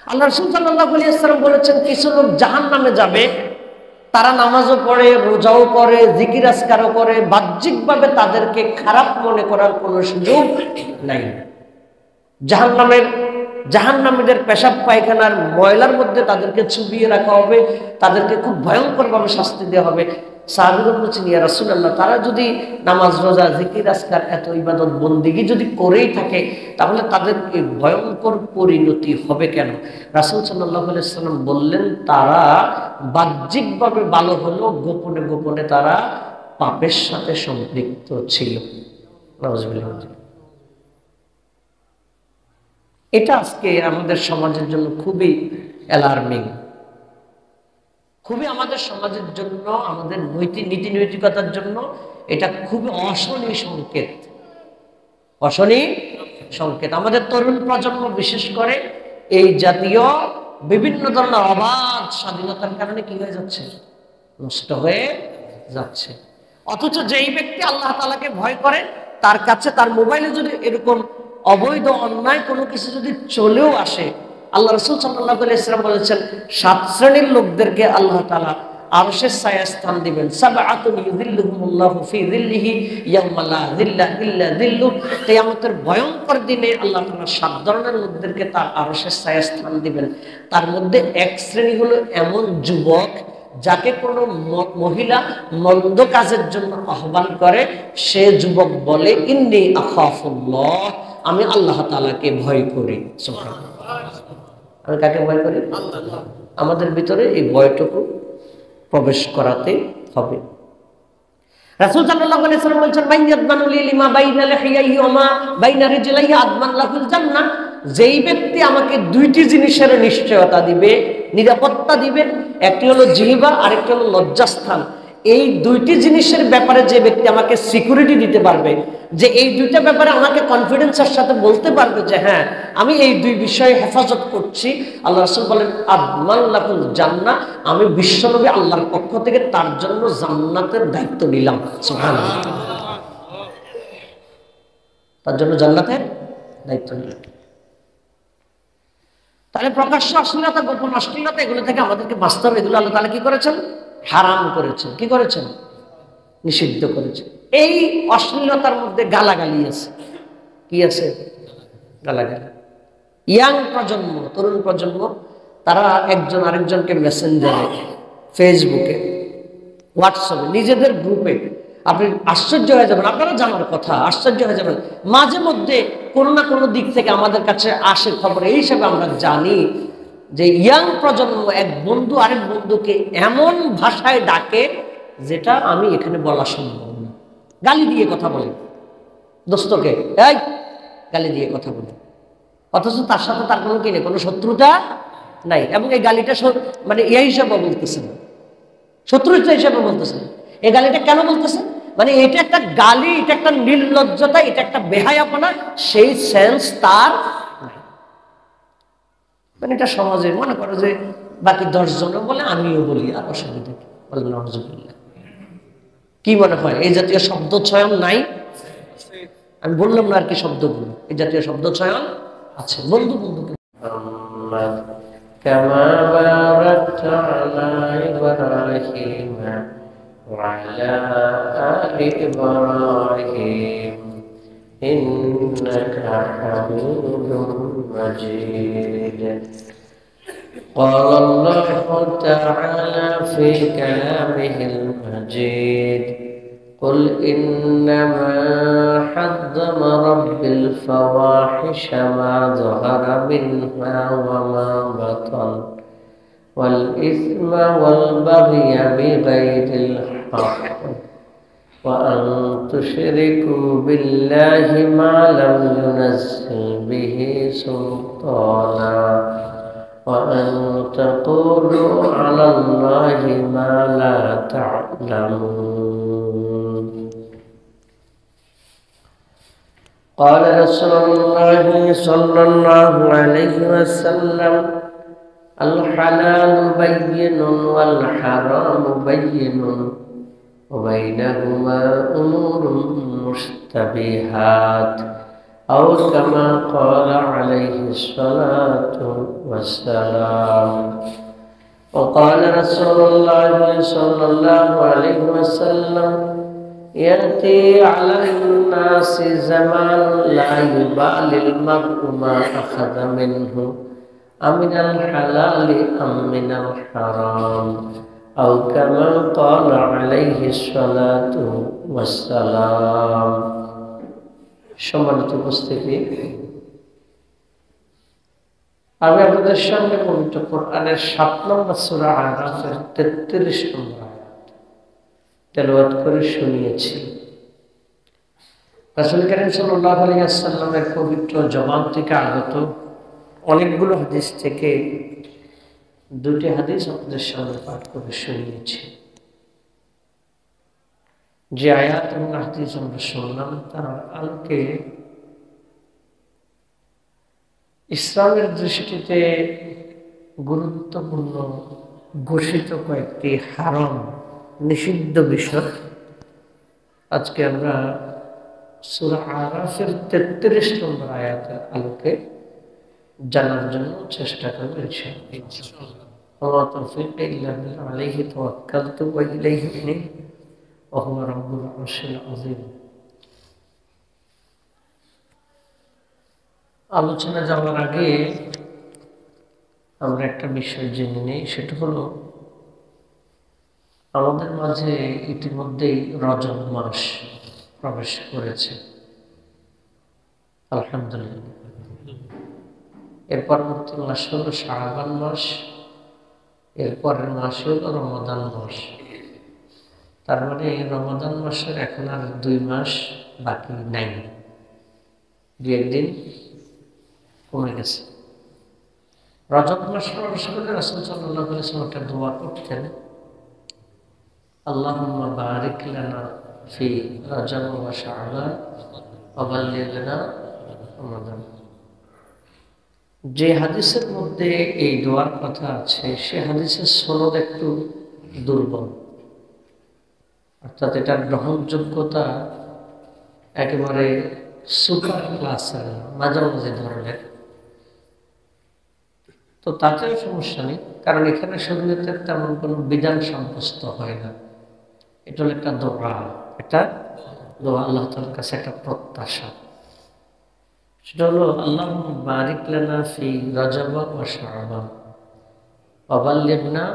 আল্লাহ রাসূল সাল্লাল্লাহু আলাইহি ওয়াসাল্লাম বলেছেন, কিছু লোক জাহান্নামে যাবে, তারা নামাজও পড়ে, রোজাও করে, জিকির আজকারও করে, বাহ্যিকভাবে তাদেরকে খারাপ মনে করার কোনো সুযোগ নাই। জাহান্নামীদের পেশাব পায়খানার ময়লার মধ্যে তাদেরকে চুবিয়ে রাখা হবে, তাদেরকে খুব ভয়ঙ্করভাবে শাস্তি দেওয়া হবে। সাহাবীগণ বলছেন, ইয়া রাসূলুল্লাহ, তারা যদি নামাজ, রোজা, জিকির আজকার, এত ইবাদত বন্দেগী যদি করেই থাকে, তাহলে তাদের এই ভয়ঙ্কর পরিণতি হবে কেন? রাসূল সাল্লাল্লাহু আলাইহি ওয়াসাল্লাম বললেন, তারা বাহ্যিকভাবে ভালো হলো, গোপনে গোপনে তারা পাপের সাথে সম্পৃক্ত ছিল। নাউযুবিল্লাহ। এটা আজকে আমাদের সমাজের জন্য খুবই অ্যালার্মিং, খুবই আমাদের সমাজের জন্য, আমাদের নীতি নৈতিকতার জন্য এটা খুবই অশনি সংকেত, অশনি সংকেত। আমাদের তরুণ প্রজন্ম বিশেষ করে এই জাতীয় বিভিন্ন ধরনের অবাধ স্বাধীনতার কারণে কি হয়ে যাচ্ছে? নষ্ট হয়ে যাচ্ছে। অথচ যেই ব্যক্তি আল্লাহ তাআলাকে ভয় করে, তার কাছে, তার মোবাইলে যদি এরকম অবৈধ অন্যায় কোনো কিছু যদি চলেও আসে, আল্লাহ রাসূল সাল্লাল্লাহু আলাইহি ওয়াসাল্লাম বলেছেন, 7 শ্রেণীর লোকদেরকে আল্লাহ তাআলা আরশের ছায়ায় স্থান দিবেন। সাবআতুন ইউযিল্লুহুমুল্লাহু ফি যিল্লিহি ইয়াওমা লা যিল্লা ইল্লা যিল্লুহ। কিয়ামতের ভয়ঙ্কর দিনে আল্লাহ তাআলা 7 ধরনের লোকদেরকে তার আরশের ছায়ায় স্থান দিবেন। তার মধ্যে এক শ্রেণী হলো এমন যুবক, যাকে কোনো মহিলা মন্দ কাজের জন্য আহ্বান করে, সে যুবক বলে, ইন্নী আখাফুল্লাহ, আমি আল্লাহ তাআলাকে ভয় করি। সুবহানাল্লাহ। আমি কাকে ভয় করি? আল্লাহ। আমাদের ভিতরে এই ভয়টুকু প্রবেশ করাতে হবে। রাসূল সাল্লাল্লাহু আলাইহি ওয়াসাল্লাম বলেছেন, মান ইয়াদমানু লিমা বাইনা লিহিয়াহি ওয়া মা বাইনা রিজলাইহি আদমান লাহুল জান্নাহ। যেই ব্যক্তি আমাকে দুইটি জিনিসের নিশ্চয়তা দিবে, নিরাপত্তা দিবে, একটি হলো জিহ্বা, আরেকটি হলো লজ্জাস্থান। এই দুইটি জিনিসের ব্যাপারে যে ব্যক্তি আমাকে সিকিউরিটি দিতে পারবে, যে এই দুইটা ব্যাপারে আমাকে কনফিডেন্সের সাথে বলতে পারবে যে হ্যাঁ, আমি এই দুই বিষয়ে হেফাজত করছি, আল্লাহ রাসূল বলেন, আদমান লাহুল জান্নাহ, আমি বিশ্বনবী আল্লাহর পক্ষ থেকে তার জন্য জান্নাতের দায়িত্ব নিলাম। সুবহানাল্লাহ। তার জন্য জান্নাতের দায়িত্ব নিলাম। তাহলে প্রকাশ্য অশ্লীলতা, গোপন অশ্লীলতা, এগুলো থেকে আমাদেরকে বাঁচতে হবে। এগুলো আল্লাহ তাআলা কি করেছেন? হারাম করেছেন। কি করেছেন? নিষিদ্ধ করেছেন। এই অশ্লীলতার মধ্যে গালাগালি আছে। কি আছে? গালাগালি। ইয়াং প্রজন্ম, তরুণ প্রজন্ম, তারা একজন আরেকজনকে মেসেঞ্জারে, ফেসবুকে, হোয়াটসঅ্যাপে, নিজেদের গ্রুপে, আপনি আশ্চর্য হয়ে যাবেন, আপনারা জানার কথা, আশ্চর্য হয়ে যাবেন, মাঝে মধ্যে কোনো না কোনো দিক থেকে আমাদের কাছে আসে খবর। এই হিসাবে আমরা জানি যে ইয়াং প্রজন্ম এক বন্ধু আরেক বন্ধুকে এমন ভাষায় ডাকে, যেটা আমি এখানে বলা সম্ভব না। গালি দিয়ে কথা বলে, দোস্তকে এই গালি দিয়ে কথা বলে, অথচ তার সাথে তার কোনো কি নেই, কোনো শত্রুতা নাই। এবং এই গালিটা মানে এই হিসাবে বলতেছে না, শত্রুতা হিসাবে বলতেছে না। এই গালিটা কেন বলতেছে? মানে এটা একটা গালি, এটা একটা নির্লজ্জতা, এটা একটা বেহায়াপনা, সেই সেন্স তার নাই। মানে এটা সমাজে মনে করো যে বাকি 10 জনও বলে, আমিও বলি, আর অসুবিধা কি? বলেন নাউযুবিল্লাহ। কি মনে হয় এই জাতীয় শব্দ চয়ন নাই? আমি বললাম না আর কি, শব্দগুলো, এই জাতীয় শব্দ চয়ন আছে। বন্ধু বন্ধু كما باركت على إبراهيم وعلى آل إبراهيم إنك حميد مجيد. قال الله تعالى في كلامه المجيد: قل إنما حرم ربي الفواحش ما ظهر منها وما بطن والإثم والبغي بغير الحق وأن تشركوا بالله ما لم ينزل به سلطانا وأن تقولوا على الله ما لا تعلمون. قال رسول الله صلى الله عليه وسلم: الحلال بين والحرام بين وبينهما أمور مشتبهات أو كما قال عليه الصلاة والسلام. وقال رسول الله صلى الله عليه وسلم يأتي على الناس زمان لا يبالي المرء ما أخذ منه أمن الحلال أم من الحرام أو كما قال عليه الصلاة والسلام. সম্মানিত উপস্থিতি, আমি আপনাদের সামনে পবিত্র কোরআনের 7 নম্বর সূরা আরাফের 33 নম্বর আয়াত তেলাওয়াত করে শুনিয়েছি। রাসূল করিম সাল্লাল্লাহু আলাইহি ওয়াসাল্লামের পবিত্র জবান থেকে আগত অনেকগুলো হাদিস থেকে দুটি হাদিস আপনাদের সামনে পাঠ করে শুনিয়েছি। যে আয়াত এবং হাদিস আমরা শুনলাম তার আলোকে ইসলামের দৃষ্টিতে গুরুত্বপূর্ণ ঘোষিত কয়েকটি হারাম নিষিদ্ধ বিষয় আজকে আমরা সূরা আরাফের 33 নম্বর আয়াতের আলোকে জানার জন্য চেষ্টা করব ইনশাআল্লাহ। ওয়া তাওফীক ইল্লা বিল্লাহ আলাইহি তাওয়াক্কালতু ওয়া ইলাইহি উনীব ওয়া হুয়া রাব্বুল আরশিল আযীম। আলোচনা যাওয়ার আগে আমরা একটা বিষয় জেনে নেই, সেটা হলো আমাদের মাঝে ইতিমধ্যেই রজব মাস প্রবেশ করেছে, আলহামদুলিল্লাহ। এর পরবর্তী মাস হলো শাবান মাস, এর পরের মাস হলো রমাদান মাস। তার মানে রমাদান মাসের এখন আর 2 মাস বাকি নাই, 2 দিন কমে গেছে। রজব মাস প্রবেশ করলে রাসূল সাল্লাল্লাহু আলাইহি ওয়াসাল্লাম একটা দোয়া করতেন, আল্লাহুম্মা বারিক লানা ফি রজব ওয়া শাবান ওয়া বাল্লিগনা রমাদান। যে হাদিসের মধ্যে এই দোয়ার কথা আছে সে হাদিসের সনদ একটু দুর্বল, অর্থাৎ এটার গ্রহণযোগ্যতা একেবারে সুপার ক্লাসের, মাঝামাঝি ধরনের। তো তাতেও সমস্যা নেই, কারণ এখানে শরীয়তের তেমন কোনো বিধান সাব্যস্ত হয় না। এটা হলো একটা দোয়া, একটা দোয়া, আল্লাহ তাআলার কাছে একটা প্রত্যাশা। সেটা হলো আল্লাহুম্মা বারিক লানা ফি রজব ওয়া শাবান ওয়া বাল্লিগনা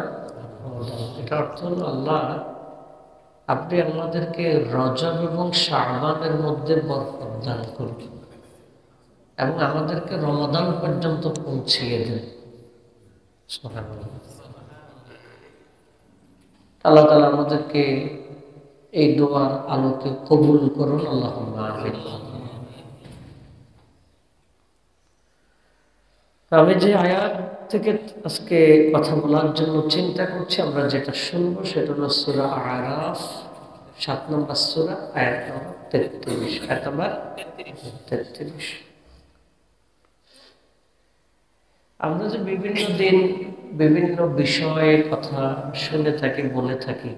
রমাদান। এটা অর্থ হলো, আল্লাহ আপনি আমাদেরকে রজব এবং শাবানের মধ্যে বরকত দান করুন এবং আমাদেরকে রমাদান পর্যন্ত পৌঁছিয়ে দেন। আল্লাহ তাআলা আমাদেরকে এই দোয়ার আলোকে কবুল করুন, আল্লাহুম্মা আমিন। আমি যে আয়াত থেকে আজকে কথা বলার জন্য চিন্তা করছি, আমরা যেটা শুনবো সেটা হলো সূরা আরাফ 7 নম্বর সূরা, আয়াত নম্বর 33। আয়াত নম্বর 33। আমরা যে বিভিন্ন দিন বিভিন্ন বিষয়ে কথা শুনে থাকি, বলে থাকি,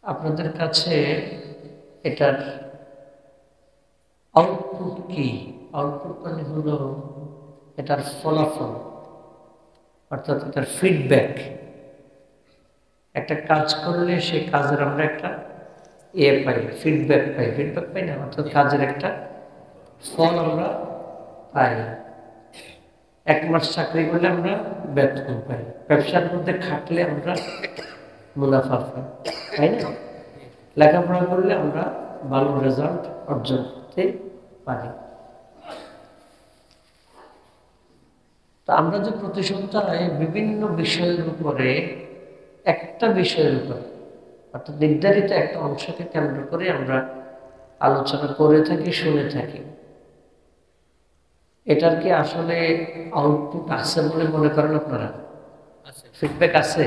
আপনাদের কাছে এটার আউটপুট কি? আউটপুট মানে হলো এটার ফলাফল, অর্থাৎ এটার ফিডব্যাক। একটা কাজ করলে সেই কাজের আমরা একটা পাই, ফিডব্যাক পাই। ফিডব্যাক পাই না, অর্থাৎ কাজের একটা ফল আমরা পাই। 1 মাস চাকরি করলে আমরা বেতন পাই, ব্যবসার মধ্যে খাটলে আমরা মুনাফা পাই, তাই না? লেখাপড়া করলে আমরা ভালো রেজাল্ট অর্জন করতে পারি। তো আমরা যে প্রতি সপ্তাহে বিভিন্ন বিষয়ের উপরে, একটা বিষয়ের উপরে, অর্থাৎ নির্ধারিত একটা অংশকে কেন্দ্র করে আমরা আলোচনা করে থাকি, শুনে থাকি, এটার কি আসলে আউটপুট আছে বলে মনে করেন আপনারা? ফিডব্যাক আছে?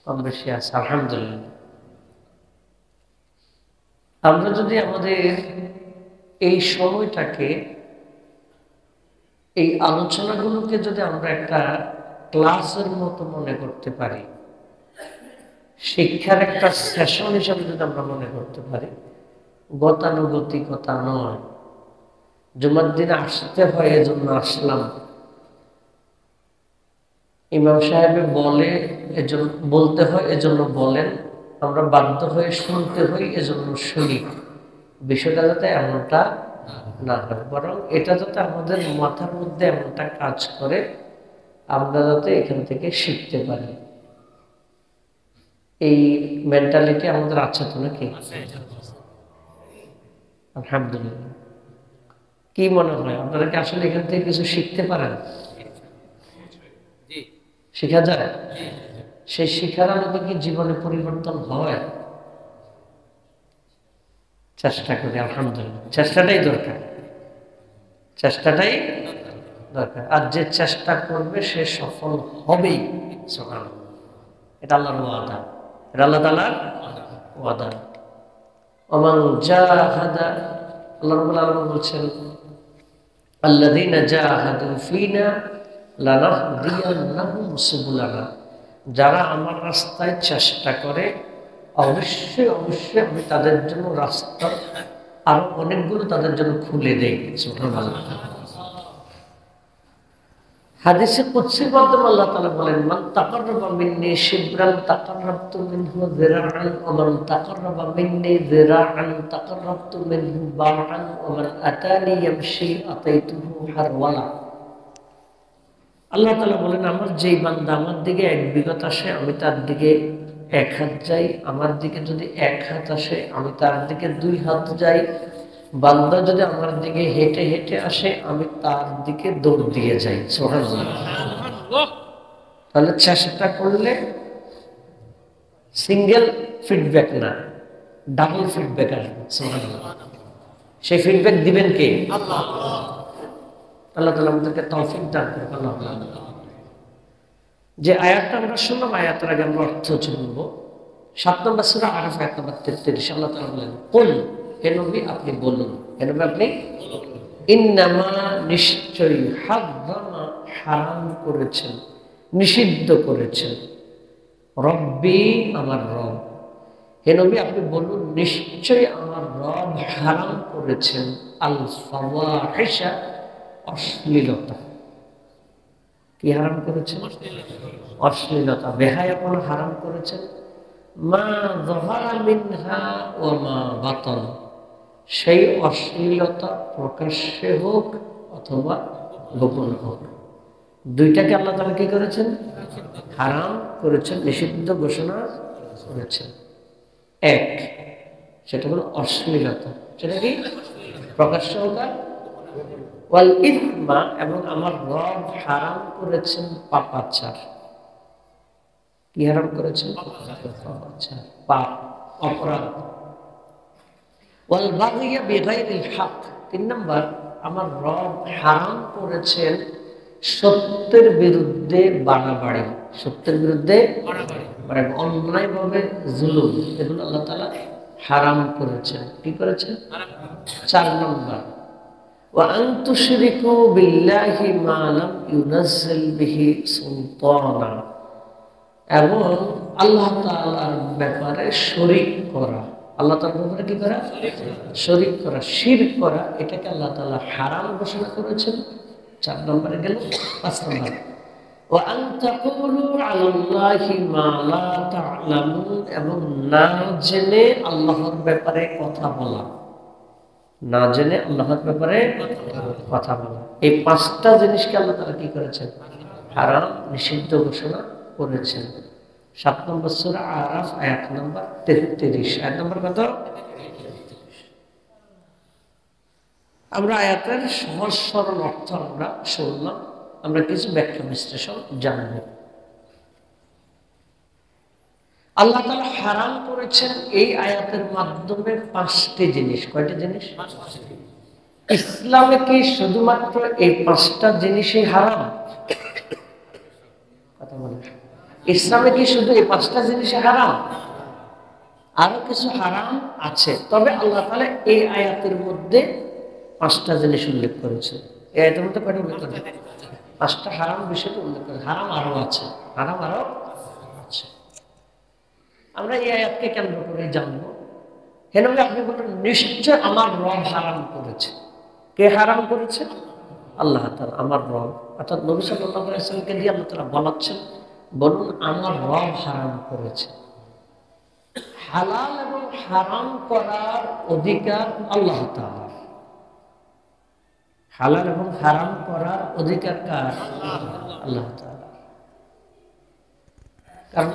কম বেশি আছে, আলহামদুলিল্লাহ। আমরা যদি আমাদের এই সময়টাকে, এই আলোচনাগুলোকে যদি আমরা একটা ক্লাসের মতো মনে করতে পারি, শিক্ষার একটা সেশন হিসাবে যদি আমরা মনে করতে পারি, গতানুগতিকতা নয়, জুমার দিনে আসতে হয় এজন্য আসলাম, ইমাম সাহেব বলে এজন্য বলতে হয় এজন্য বলেন, আমরা বাধ্য হয়ে শুনতে হই এজন্য শুনি। বিষয়টা যাতে এমনটা না হয়, বরং এটা যাতে আমাদের মাথার মধ্যে এমনটা কাজ করে আমরা যাতে এখান থেকে শিখতে পারি। এই মেন্টালিটি আমাদের আছে তো নাকি? আলহামদুলিল্লাহ। কি মনে হয় আপনারা কি আসলে এখান থেকে কিছু শিখতে পারেন? শেখা যায়? সেই শিখার আলোকে কি জীবনে পরিবর্তন হয়? চেষ্টা করি, আলহামদুলিল্লাহ। চেষ্টাটাই দরকার, চেষ্টাটাই দরকার। আর যে চেষ্টা করবে সে সফল হবেই। সুবহানাল্লাহ। এটা আল্লাহর ওয়াদা, এটা আল্লাহ তাআলার ওয়াদা। ওমান জাহাদা, আল্লাহ রাব্বুল আলামিন বলছেন আল্লাযীনা জাহাদু ফীনা লানাহদিয়ান্নাহুম সুবুলানা, যারা আমার রাস্তায় চেষ্টা করে অবশ্যই অবশ্যই আমি তাদের জন্য রাস্তা আরো অনেকগুলো তাদের জন্য খুলে দেই। সুবহানাল্লাহ। হাদিসে কুদসির মাধ্যমে আল্লাহ তাআলা বলেন মান তাকাররাবা মিন্নি শিবরান তাকাররাবতু মিনহু যিরাআন ওয়া মান তাকাররাবা মিন্নি যিরাআন তাকাররাবতু মিনহু বা'আন ওয়া মান আতানি ইয়ামশি আতাইতুহু হারওয়ালা। আল্লাহ তাআলা বলেন আমার যেই বান্দা আমার দিকে 1 বিঘত আসে আমি তার দিকে 1 হাত যাই, আমার দিকে যদি 1 হাত আসে আমি তার দিকে 2 হাত যাই, বান্দা যদি আমার দিকে হেঁটে হেঁটে আসে আমি তার দিকে দৌড় দিয়ে যাই। সুবহানাল্লাহ। তাহলে চেষ্টা করলে সিঙ্গেল ফিডব্যাক না, ডাবল ফিডব্যাক আসবে। সুবহানাল্লাহ। সেই ফিডব্যাক দিবেন কে? আল্লাহ। আল্লাহ তাআলা আমাদেরকে তৌফিক দান করুন। আল্লাহ। যে আয়াতটা আমরা শুনলাম, আয়াতের আগে আমরা অর্থ শুনব। 7 নম্বর সূরা আরাফ আয়াত নম্বর 33 আল্লাহ তাআলা বলেন কুল, হে নবী আপনি বলুন, হে নবী আপনি ইন্নামা নিশ্চয়ই হারামা হারাম করেছেন, নিষিদ্ধ করেছেন, রব্বি আমার রব। হে নবী আপনি বলুন নিশ্চয়ই আমার রব হারাম করেছেন আল ফাওয়াহিশা, অশ্লীলতা। কি হারাম করেছেন? অশ্লীলতা, বেহায়াপনা হারাম করেছেন। মা যাহারা মিনহা ওয়া মা বাতান, সেই অশ্লীলতা প্রকাশ্যে হোক অথবা গোপন হোক, দুইটাকে আল্লাহ তাআলা কি করেছেন? হারাম করেছেন, নিষিদ্ধ ঘোষণা করেছেন। এক, সেটা হলো অশ্লীলতা, সেটা কি প্রকাশ্য হোক আর ওয়াল ইসমা, এবং আমার রব হারাম করেছেন পাপাচার। কি হারাম করেছেন? পাপাচার, পাপ, অপরাধ। ওয়াল বাগিয়া বিগাইরিল হক, 3 নম্বর আমার রব হারাম করেছেন সত্যের বিরুদ্ধে বাড়াবাড়ি। সত্যের বিরুদ্ধে বাড়াবাড়ি, অন্যায়ভাবে জুলুম, এগুলো আল্লাহ তাআলা হারাম করেছেন। কি করেছেন? 4 নম্বর ওয়া আন তুশরিকু বিল্লাহি মা লাম ইউনাজ্জিল বিহি সুলতানা, এবং আল্লাহ তাআলার ব্যাপারে শরীক করা। আল্লাহ তাআলার ব্যাপারে কি করা? শরীক করা, শিরক করা, এটাকে আল্লাহ তাআলা হারাম ঘোষণা করেছেন। 4 নম্বরে গেল। 5 নম্বর ওয়া আন তাকুলু আলাল্লাহি মা লা তা'লামুন, এবং না জেনে আল্লাহর ব্যাপারে কথা বলা। না জেনে আল্লাহর ব্যাপারে কথা বলা, এই 5টা জিনিসকে আল্লাহ তাআলা কি করেছেন? হারাম, নিষিদ্ধ ঘোষণা করেছেন। 7 নম্বর সূরা আরাফ আয়াত নম্বর 33। আয়াত নম্বর কত? আমরা আয়াতের সহজ সরল অর্থ আমরা শুনলাম, আমরা কিছু ব্যাখ্যা বিশ্লেষণ জানব। আল্লাহ তাআলা হারাম করেছেন এই আয়াতের মাধ্যমে 5টি জিনিস। কয়টি জিনিস? ইসলামে কি শুধুমাত্র এই 5টা জিনিসই হারাম? কথা বলেন, ইসলামে কি শুধু এই 5টা জিনিসই হারাম? আরো কিছু হারাম আছে, তবে আল্লাহ তাআলা এই আয়াতের মধ্যে 5টা জিনিস উল্লেখ করেছে। এই আয়াতের মধ্যে কয়টা উল্লেখ করেছে? 5টা হারাম বিষয়টা উল্লেখ করেছে। হারাম আরো আছে, হারাম আরো আছে। আমরা এই আয়াতকে কেন্দ্র করে জানবো। হে নবী আপনি বলেন নিশ্চয় আমার রব হারাম করেছে। কে হারাম করেছে? আল্লাহ তাআলা, আমার রব। অর্থাৎ নবী সাল্লাল্লাহু আলাইহি ওয়াসাল্লামকে দিয়ে আল্লাহ তাআলা বলাচ্ছেন, বলুন আমার রব হারাম করেছে। হালাল এবং হারাম করার অধিকার আল্লাহ তাআলার। হালাল এবং হারাম করার অধিকার কার? আল্লাহ তাআলা। কারণ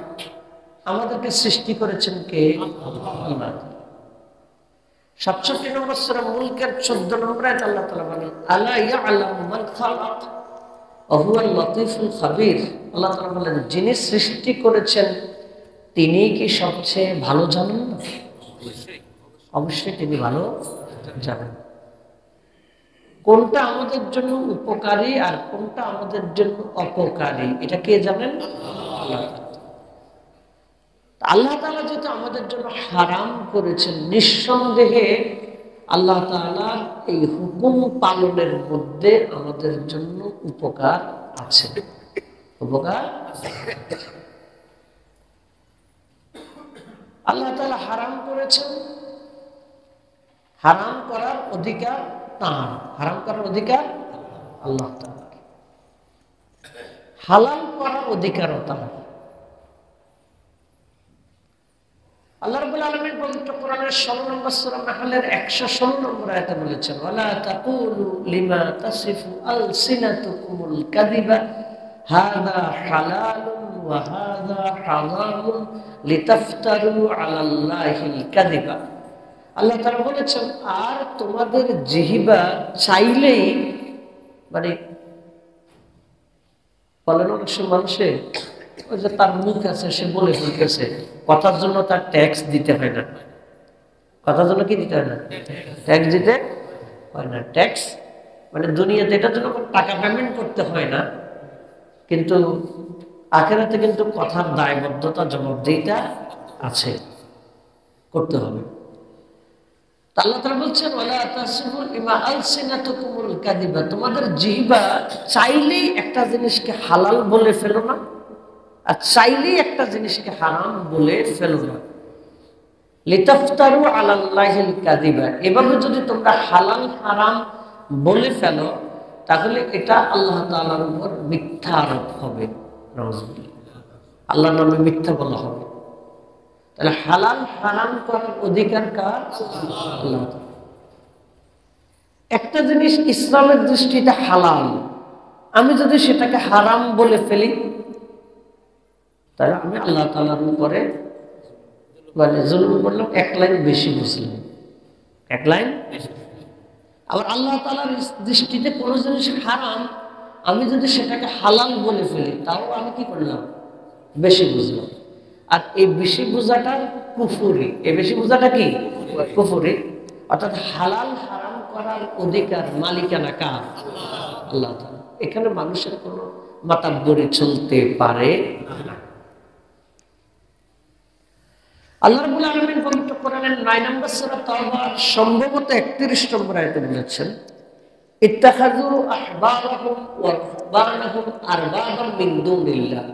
আমাদেরকে সৃষ্টি করেছেন কে? আল্লাহ। 67 নম্বর সূরা মুলকের 14 নম্বর আয়াতে আল্লাহ তাআলা বলেন, আলা ইয়ালামু মান খালাক ওয়া হুয়াল লাতীফুল খাবীর। আল্লাহ তাআলা বলেন, যিনি সৃষ্টি করেছেন তিনি কি সবচেয়ে ভালো জানেন না? অবশ্যই তিনি ভালো জানেন। কোনটা আমাদের জন্য উপকারী আর কোনটা আমাদের জন্য অপকারী এটা কে জানেন? আল্লাহ তাআলা। আল্লাহ তাআলা যেহেতু আমাদের জন্য হারাম করেছেন, নিঃসন্দেহে আল্লাহ তাআলার এই হুকুম পালনের মধ্যে আমাদের জন্য উপকার আছে। উপকার আল্লাহ তাআলা হারাম করেছেন, হারাম করার অধিকার তাঁর, হারাম করার অধিকার আল্লাহ তাআলার, হালাল করার অধিকারও তাঁর। আল্লাহ রাব্বুল আলামিন পবিত্র কোরআনের 16 নম্বর সূরা নাহলের 116 নম্বর আয়াতে বলেছেন, ওয়ালা তাকুলু লিমা তাসিফু আলসিনাতুকুমুল কাযিবা হাযা হালালুন ওয়া হাযা হারামুন লিতাফতারু আলাল্লাহিল কাযিবা। আল্লাহ তাআলা বলেছেন, আর তোমাদের জিহ্বা চাইলেই, মানে বলেন অনেক মানুষে ওই যে তার মুখ আছে সে বলে ফেলতেছে, কথার জন্য তার ট্যাক্স দিতে হয় না। কথার জন্য কি দিতে হয় না? ট্যাক্স দিতে হয় না। ট্যাক্স মানে দুনিয়াতে এটার জন্য টাকা পেমেন্ট করতে হয় না, কিন্তু আখিরাতে কিন্তু কথার দায়বদ্ধতা, জবাবদিহিতা আছে, করতে হবে। আল্লাহ তাআলা বলছেন, ওয়ালা তাসিফু লিমা আলসিনাতুকুমুল কাযিবা, তোমাদের জিহ্বা চাইলেই একটা জিনিসকে হালাল বলে ফেলো না, আর চাইলেই একটা জিনিসকে হারাম বলে ফেলো না। লিতাফতারু আলাল্লাহিল কাযিবা, এভাবে যদি তোমরা হালাল হারাম বলে ফেলো তাহলে এটা আল্লাহ তাআলার উপর মিথ্যা আরোপ হবে। নাউযুবিল্লাহ, আল্লাহর নামে মিথ্যা বলা হবে। তাহলে হালাল হারাম করার অধিকার কার? আল্লাহ তাআলা। একটা জিনিস ইসলামের দৃষ্টিতে হালাল, আমি যদি সেটাকে হারাম বলে ফেলি তাহলে আমি আল্লাহ তাআলার উপরে মানে জুলুম করলাম, এক লাইন বেশি বুঝলাম, এক লাইন। আবার আল্লাহ তাআলার দৃষ্টিতে কোনো জিনিস হারাম, আমি যদি সেটাকে হালাল বলে ফেলি তাও আমি কি করলাম? বেশি বুঝলাম। আর এই বেশি বোঝাটা কুফরি। এই বেশি বোঝাটা কি? কুফরি। অর্থাৎ হালাল হারাম করার অধিকার মালিকানা কার? আল্লাহ তাআলা। এখানে মানুষের কোনো মাতাব্বরি চলতে পারে না। আল্লাহ রাব্বুল আলামিন পবিত্র কোরআনের 9 নম্বর সূরা তাওবার সম্ভবত 31 নম্বর আয়াতে বলেছেন, ইত্তাখাযু আহবারাহুম ওয়া রুহবানাহুম আরবাবাম মিন দুনিল্লাহ।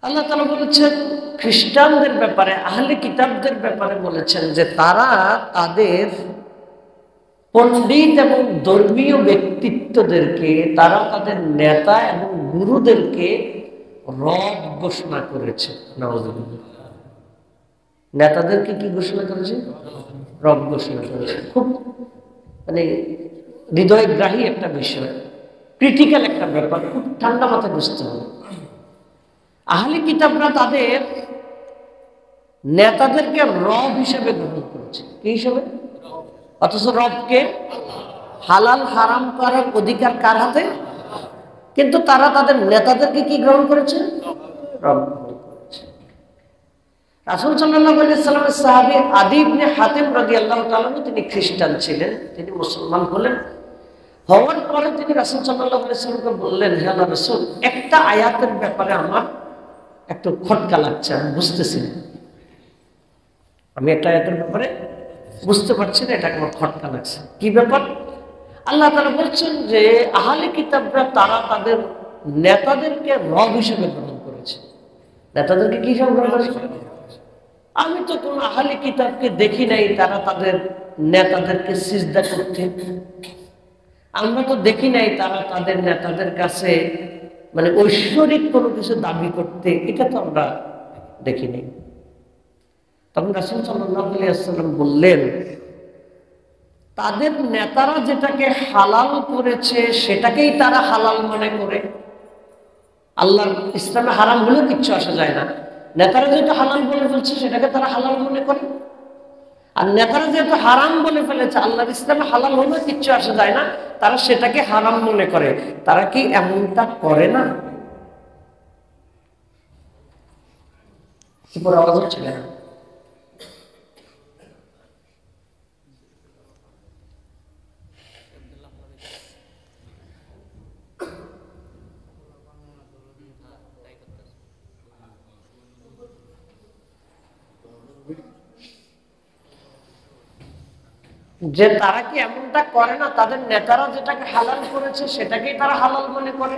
আল্লাহ তাআলা বলেছেন খ্রিস্টানদের ব্যাপারে, আহলে কিতাবদের ব্যাপারে বলেছেন যে তারা তাদের পণ্ডিত এবং ধর্মীয় ব্যক্তিত্বদেরকে, তারা তাদের নেতা এবং গুরুদেরকে রব ঘোষণা করেছে। নাউযুবিল্লাহ। নেতাদেরকে কি ঘোষণা করেছে? রব ঘোষণা করেছে। খুব মানে হৃদয়গ্রাহী একটা বিষয়, ক্রিটিক্যাল একটা ব্যাপার, খুব ঠান্ডা মাথায় বুঝতে হবে। আহলে কিতাবরা তাদের নেতাদেরকে রব হিসেবে গ্রহণ করেছে। কি হিসেবে? অথচ রবকে, হালাল হারাম করার অধিকার কার হাতে? কিন্তু তারা তাদের নেতাদেরকে কি গ্রহণ করেছে? রব গ্রহণ করেছে। রাসূল সাল্লাল্লাহু আলাইহি ওয়াসাল্লামের সাহাবী আদী ইবনে হাতিম রাদিয়াল্লাহু তাআলা তিনি খ্রিস্টান ছিলেন, তিনি মুসলমান হলেন। হওয়ার পরে তিনি রাসূল সাল্লাল্লাহু আলাইহি ওয়াসাল্লামকে বললেন, হে আল্লাহর রাসূল, একটা আয়াতের ব্যাপারে আমার একটু খটকা লাগছে, আমি বুঝতেছি না। আমি একটা আয়াতের ব্যাপারে বুঝতে পারছি না, এটা আমার খটকা লাগছে। কি ব্যাপার? আল্লাহ তাআলা বলছেন যে আহলে কিতাবরা তারা তাদের নেতাদেরকে রব হিসেবে গ্রহণ করেছে। নেতাদেরকে কি হিসেবে গ্রহণ করেছে? আমি তো কোন আহলে কিতাবকে দেখি নাই তারা তাদের নেতাদেরকে সিজদা করতে। আমরা তো দেখি নাই তারা তাদের নেতাদের কাছে মানে ঐশ্বরিক কোনো কিছু দাবি করতে, এটা তো আমরা দেখি নাই। তখন রাসূল সাল্লাল্লাহু আলাইহি ওয়াসাল্লাম বললেন, তাদের নেতারা যেটাকে হালাল করেছে সেটাকেই তারা হালাল মনে করে। আল্লাহর ইসলামে হারাম হলেও কিচ্ছু আসা যায় না, নেতারা যেটা হালাল বলে ফেলছে সেটাকে তারা হালাল মনে করে। আর নেতারা যেহেতু হারাম বলে ফেলেছে, আল্লাহর ইসলামে হালাল হলেও কিচ্ছু আসা যায় না, তারা সেটাকে হারাম মনে করে। তারা কি এমনটা করে না? উপর আওয়াজ হচ্ছে না? যে তারা কি এমনটা করে না? তাদের নেতারা যেটাকে হালাল করেছে সেটাকেই তারা হালাল মনে করে,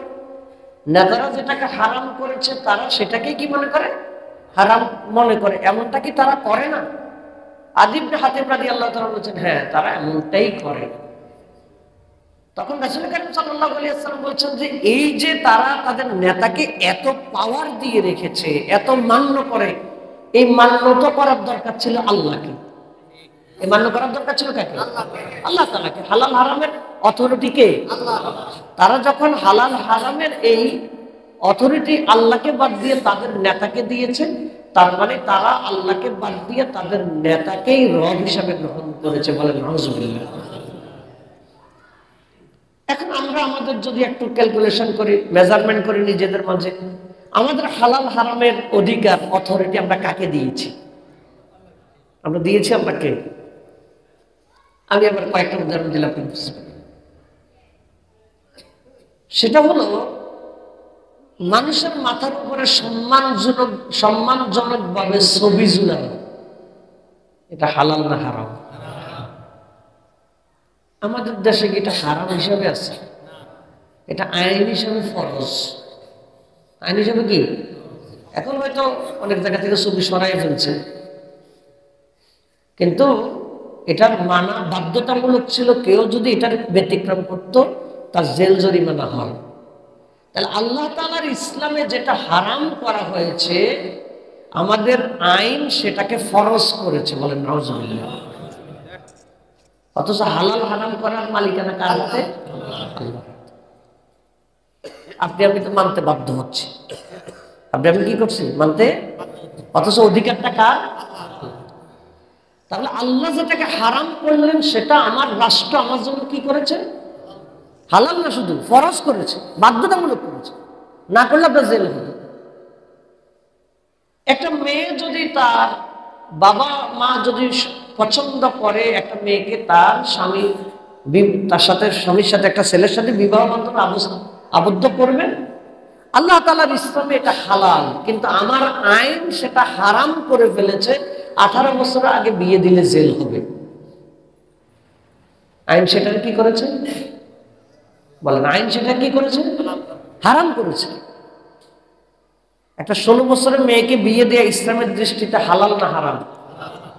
নেতারা যেটাকে হারাম করেছে তারা সেটাকেই কি মনে করে? হারাম মনে করে। এমনটা কি তারা করে না? আদি ইবনে হাতিম রাদিয়াল্লাহু তাআলা বলেছেন, হ্যাঁ তারা এমনটাই করে। তখন রাসূল কারীম সাল্লাল্লাহু আলাইহি ওয়াসাল্লাম বলছেন যে এই যে তারা তাদের নেতাকে এত পাওয়ার দিয়ে রেখেছে, এত মান্য করে, এই মান্য তো করার দরকার ছিল আল্লাহকে। এই মান্য করার দরকার ছিল কাকে? আল্লাহ তাআলাকে। হালাল হারামের অথরিটি কে? আল্লাহ। তারা যখন হালাল হারামের এই অথরিটি আল্লাহকে বাদ দিয়ে তাদের নেতাকে দিয়েছে, তার মানে তারা আল্লাহকে বাদ দিয়ে তাদের নেতাকেই রব হিসাবে গ্রহণ করেছে। বলেন নাউজুবিল্লাহ। এখন আমরা আমাদের যদি একটু ক্যালকুলেশন করি, মেজারমেন্ট করি নিজেদের মাঝে, আমাদের হালাল হারামের অধিকার অথরিটি আমরা কাকে দিয়েছি? আমরা দিয়েছি আপনাকে। আমি আবার কয়েকটা উদাহরণ দিলাম, সেটা হলো মানুষের মাথার উপরে সম্মানজনক ভাবে ছবি ঝুলানো, এটা হালাল না হারাম? আমাদের দেশে কি এটা হারাম হিসাবে আছে? এটা আইন হিসাবে ফরজ। আইন হিসাবে কি? এখন হয়তো অনেক জায়গা থেকে ছবি সরাই ফেলছে, কিন্তু এটার মানা বাধ্যতামূলক ছিল। কেউ যদি এটার ব্যতিক্রম করত তার জেল জরিমানা হয়। তাহলে আল্লাহ তাআলার ইসলামে যেটা হারাম করা হয়েছে, আমাদের আইন সেটাকে ফরজ করেছে। বলেন নাউজুবিল্লাহ। অথচ হালাল হারাম করার মালিকানা কার হাতে? আল্লাহ। আপনি আমি তো মানতে বাধ্য হচ্ছি, আপনি আমি কি করছি? মানতে। অথচ অধিকারটা কার? তাহলে আল্লাহ যেটাকে হারাম করলেন সেটা আমার রাষ্ট্র আমার জন্য কি করেছে? হালাল না, শুধু ফরজ করেছে, বাধ্যতামূলক করেছে। না করলে আপনার জেল হবে। একটা মেয়ে যদি তার বাবা মা যদি পছন্দ করে একটা মেয়েকে, তার স্বামী তার সাথে স্বামীর সাথে একটা ছেলের সাথে বিবাহ বন্ধনে আবদ্ধ করবেন, আল্লাহ তাআলার ইসলামে এটা হালাল, কিন্তু আমার আইন সেটা হারাম করে ফেলেছে। 18 বছর আগে বিয়ে দিলে জেল হবে। আইন সেটা কি করেছে? বলেন, আইন সেটা কি করেছে? হারাম করেছে। একটা 16 বছরের মেয়েকে বিয়ে দেয়া ইসলামের দৃষ্টিতে হালাল না হারাম?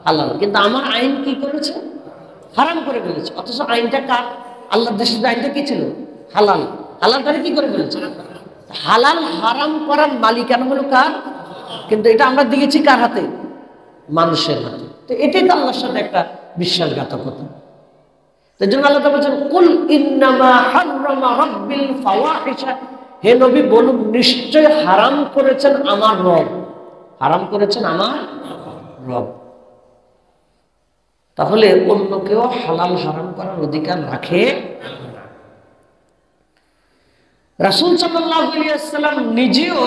হালাল। কিন্তু আমার আইন কি করেছে? হারাম করে ফেলেছে। অথচ আইনটা কার? আল্লাহর দৃষ্টিতে আইনটা কি ছিল? হালাল। হালালটারে কি করে ফেলেছে? হালাল হারাম করার মালিকানা হলো কার? কিন্তু এটা আমরা দিয়েছি কার হাতে? মানুষের হাতে। তো এটাই তো আল্লাহর সাথে একটা বিশ্বাসঘাতকতা। তাই জন্য আল্লাহ তাআলা বলেন, কুল ইন্নামা হাররামা রাব্বিল ফাওয়াহিশা, হে নবী বলুন, নিশ্চয় হারাম করেছেন আমার রব। হারাম করেছেন আমার রব। তাহলে অন্য কেউ হালাল হারাম করার অধিকার রাখে না। রাসূল সাল্লাল্লাহু আলাইহি ওয়াসাল্লাম নিজেও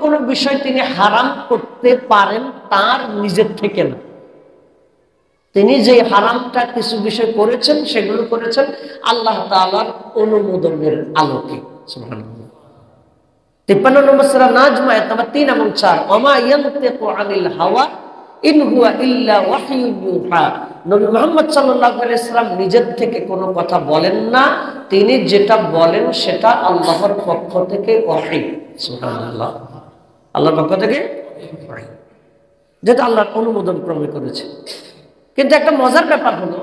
কোন বিষয় তিনি হারাম করতে পারেন তার নিজের থেকে না। তিনি যে হারামটা কিছু বিষয় করেছেন, সেগুলো করেছেন আল্লাহ তাআলার অনুমোদনের আলোকে। সুবহানাল্লাহ। 53 নম্বর সূরা নাজম আয়াত নম্বর 3 এবং 4, ওমা ইয়ানতিকু আনিল হাওয়া ইন হুয়া ইল্লা ওয়াহয়ুন ইউহা। নবী মুহাম্মদ সাল্লাল্লাহু আলাইহি ওয়াসাল্লাম নিজের থেকে কোনো কথা বলেন না, তিনি যেটা বলেন সেটা আল্লাহর পক্ষ থেকে ওহী। সুবহানাল্লাহ। আল্লাহর পক্ষ থেকে ওহী, যেটা আল্লাহর অনুমোদন ক্রমে করেছে। কিন্তু একটা মজার ব্যাপার হলো,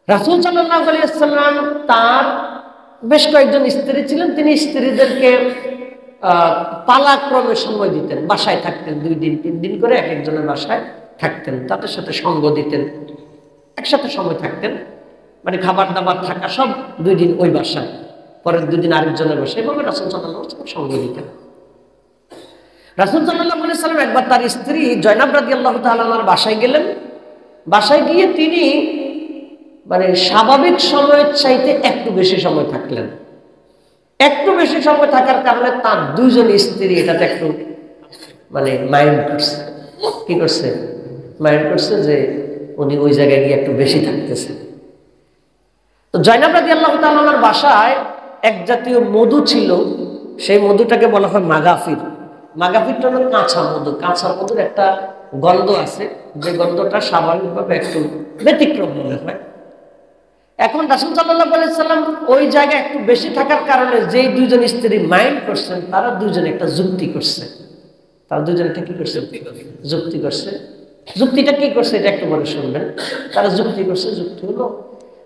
রাসূল সাল্লাল্লাহু আলাইহি ওয়াসাল্লাম তার বেশ কয়েকজন স্ত্রী ছিলেন, তিনি স্ত্রীদেরকে পালাক্রমে সময় দিতেন, বাসায় থাকতেন 2 দিন 3 দিন করে এক একজনের বাসায় থাকতেন, তাদের সাথে সঙ্গ দিতেন, একসাথে সময় থাকতেন, মানে খাবার দাবার থাকা সব 2 দিন ওই বাসায়, পরের 2 দিন আরেকজনের বাসায়, এভাবে রাসূল সাল্লাল্লাহু আলাইহি ওয়াসাল্লাম সঙ্গ দিতেন। রাসূল সাল্লাল্লাহু আলাইহি ওয়াসাল্লাম একবার তার স্ত্রী জয়নাব রাদিয়াল্লাহু তাআলা আনহার বাসায় গেলেন। বাসায় গিয়ে তিনি মানে স্বাভাবিক সময়ের চাইতে একটু বেশি সময় থাকলেন। একটু বেশি সময় থাকার কারণে তার 2 জন স্ত্রী এটাতে একটু মানে মাইন্ড করছে। কি করছে? মাইন্ড করছে যে উনি ওই জায়গায় গিয়ে একটু বেশি থাকতেছে। তো জয়নাব রাদিয়াল্লাহু তাআলা আনহার বাসায় এক জাতীয় মধু ছিল, সেই মধুটাকে বলা হয় মাগাফির। মাগাফিরটা হলো কাঁচা মধু। কাঁচা মধুর একটা গন্ধ আছে, যে গন্ধটা স্বাভাবিকভাবে একটু ব্যতিক্রম মনে হয়। এখন রাসূল সাল্লাল্লাহু আলাইহি সাল্লাম ওই জায়গায় একটু বেশি থাকার কারণে যেই 2 জন স্ত্রী মাইন্ড করছেন, তারা 2 জনে একটা যুক্তি করছে। তারা 2 জনে কি করছে? যুক্তি করছে। যুক্তিটা কি করছে এটা একটু বলে শুনবেন। তারা যুক্তি করছে, যুক্তি হলো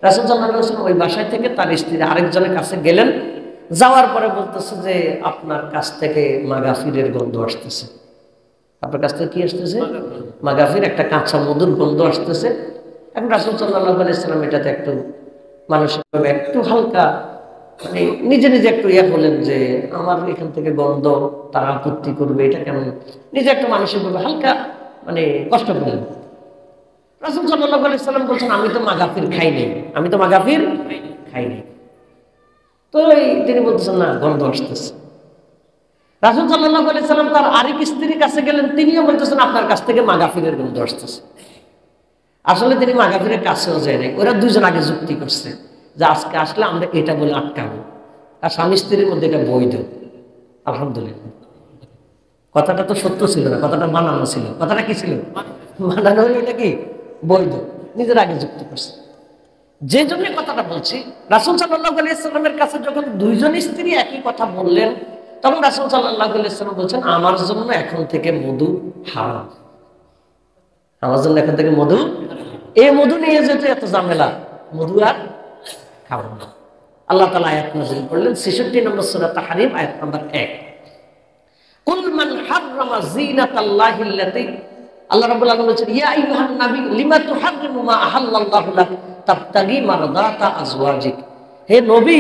রাসূল সাল্লাল্লাহু আলাইহি ওয়াসাল্লাম ওই বাসায় থেকে তার স্ত্রী আরেকজনের কাছে গেলেন, যাওয়ার পরে বলতেছে যে আপনার কাছ থেকে মাগাফিরের গন্ধ আসতেছে। আপনার কাছ থেকে কি আসতেছে? মাগাফির, একটা কাঁচা মধুর গন্ধ আসতেছে। এখন রাসূল সাল্লাল্লাহু আলাইহি ওয়াসাল্লাম এটাতে একটু মানসিকভাবে একটু হালকা মানে নিজে নিজে একটু হলেন যে আমার এখান থেকে গন্ধ, তারা আপত্তি করবে, এটা কেমন, নিজে একটু মানসিকভাবে হালকা মানে কষ্ট পেলেন। রাসূল সাল্লাল্লাহু আলাইহি ওয়াসাল্লাম বলছেন আমি তো মাগাফির খাই নাই, আমি তো মাগাফির খাই নাই। তো তিনি বলতেছেন না, গন্ধ আসতেছে। রাসূল সাল্লাল্লাহু আলাইহি ওয়াসাল্লাম তার আরেক স্ত্রীর কাছে গেলেন, তিনিও বলতেছেন আপনার কাছ থেকে মাগাফিরের গন্ধ আসতেছে। আসলে তিনি মাগাফিরের কাছেও যায় নাই, ওরা 2 জন আগে যুক্তি করছে যে আজকে আসলে আমরা এটা বলে আটকাবো, আর স্বামী স্ত্রীর মধ্যে এটা বৈধ। আলহামদুলিল্লাহ, কথাটা তো সত্য ছিল না, কথাটা বানানো ছিল। কথাটা কি ছিল? বানানো হলো, এটা কি বৈধ, নিজের আগে যুক্তি করছে। যে জন্য কথাটা বলছি, রাসূল সাল্লাল্লাহু আলাইহি ওয়াসাল্লামের কাছে যখন 2 জন স্ত্রী একই কথা বললেন, তখন রাসূল সাল্লাল্লাহু আলাইহি ওয়াসাল্লাম বলছেন আমার জন্য এখন থেকে মধু হারাম, আমার জন্য এখন থেকে মধু, এই মধু নিয়ে যেতে এত ঝামেলা, মধু আর খাবেন না। আল্লাহ তাআলা আয়াত নাযিল করলেন 66 নম্বর সূরা তাহরীম আয়াত নাম্বার 1। কুল মান হাররামা যিনাতাল্লাহি আল্লাতী, আল্লাহ রাব্বুল আলামিন বলেছেন ইয়া আইয়ুহান নাবী লিমা তুহাররিমু মা আহাল্লাল্লাহু লাক তাবতাগী মারদাতা আজওয়াজিক। হে নবী,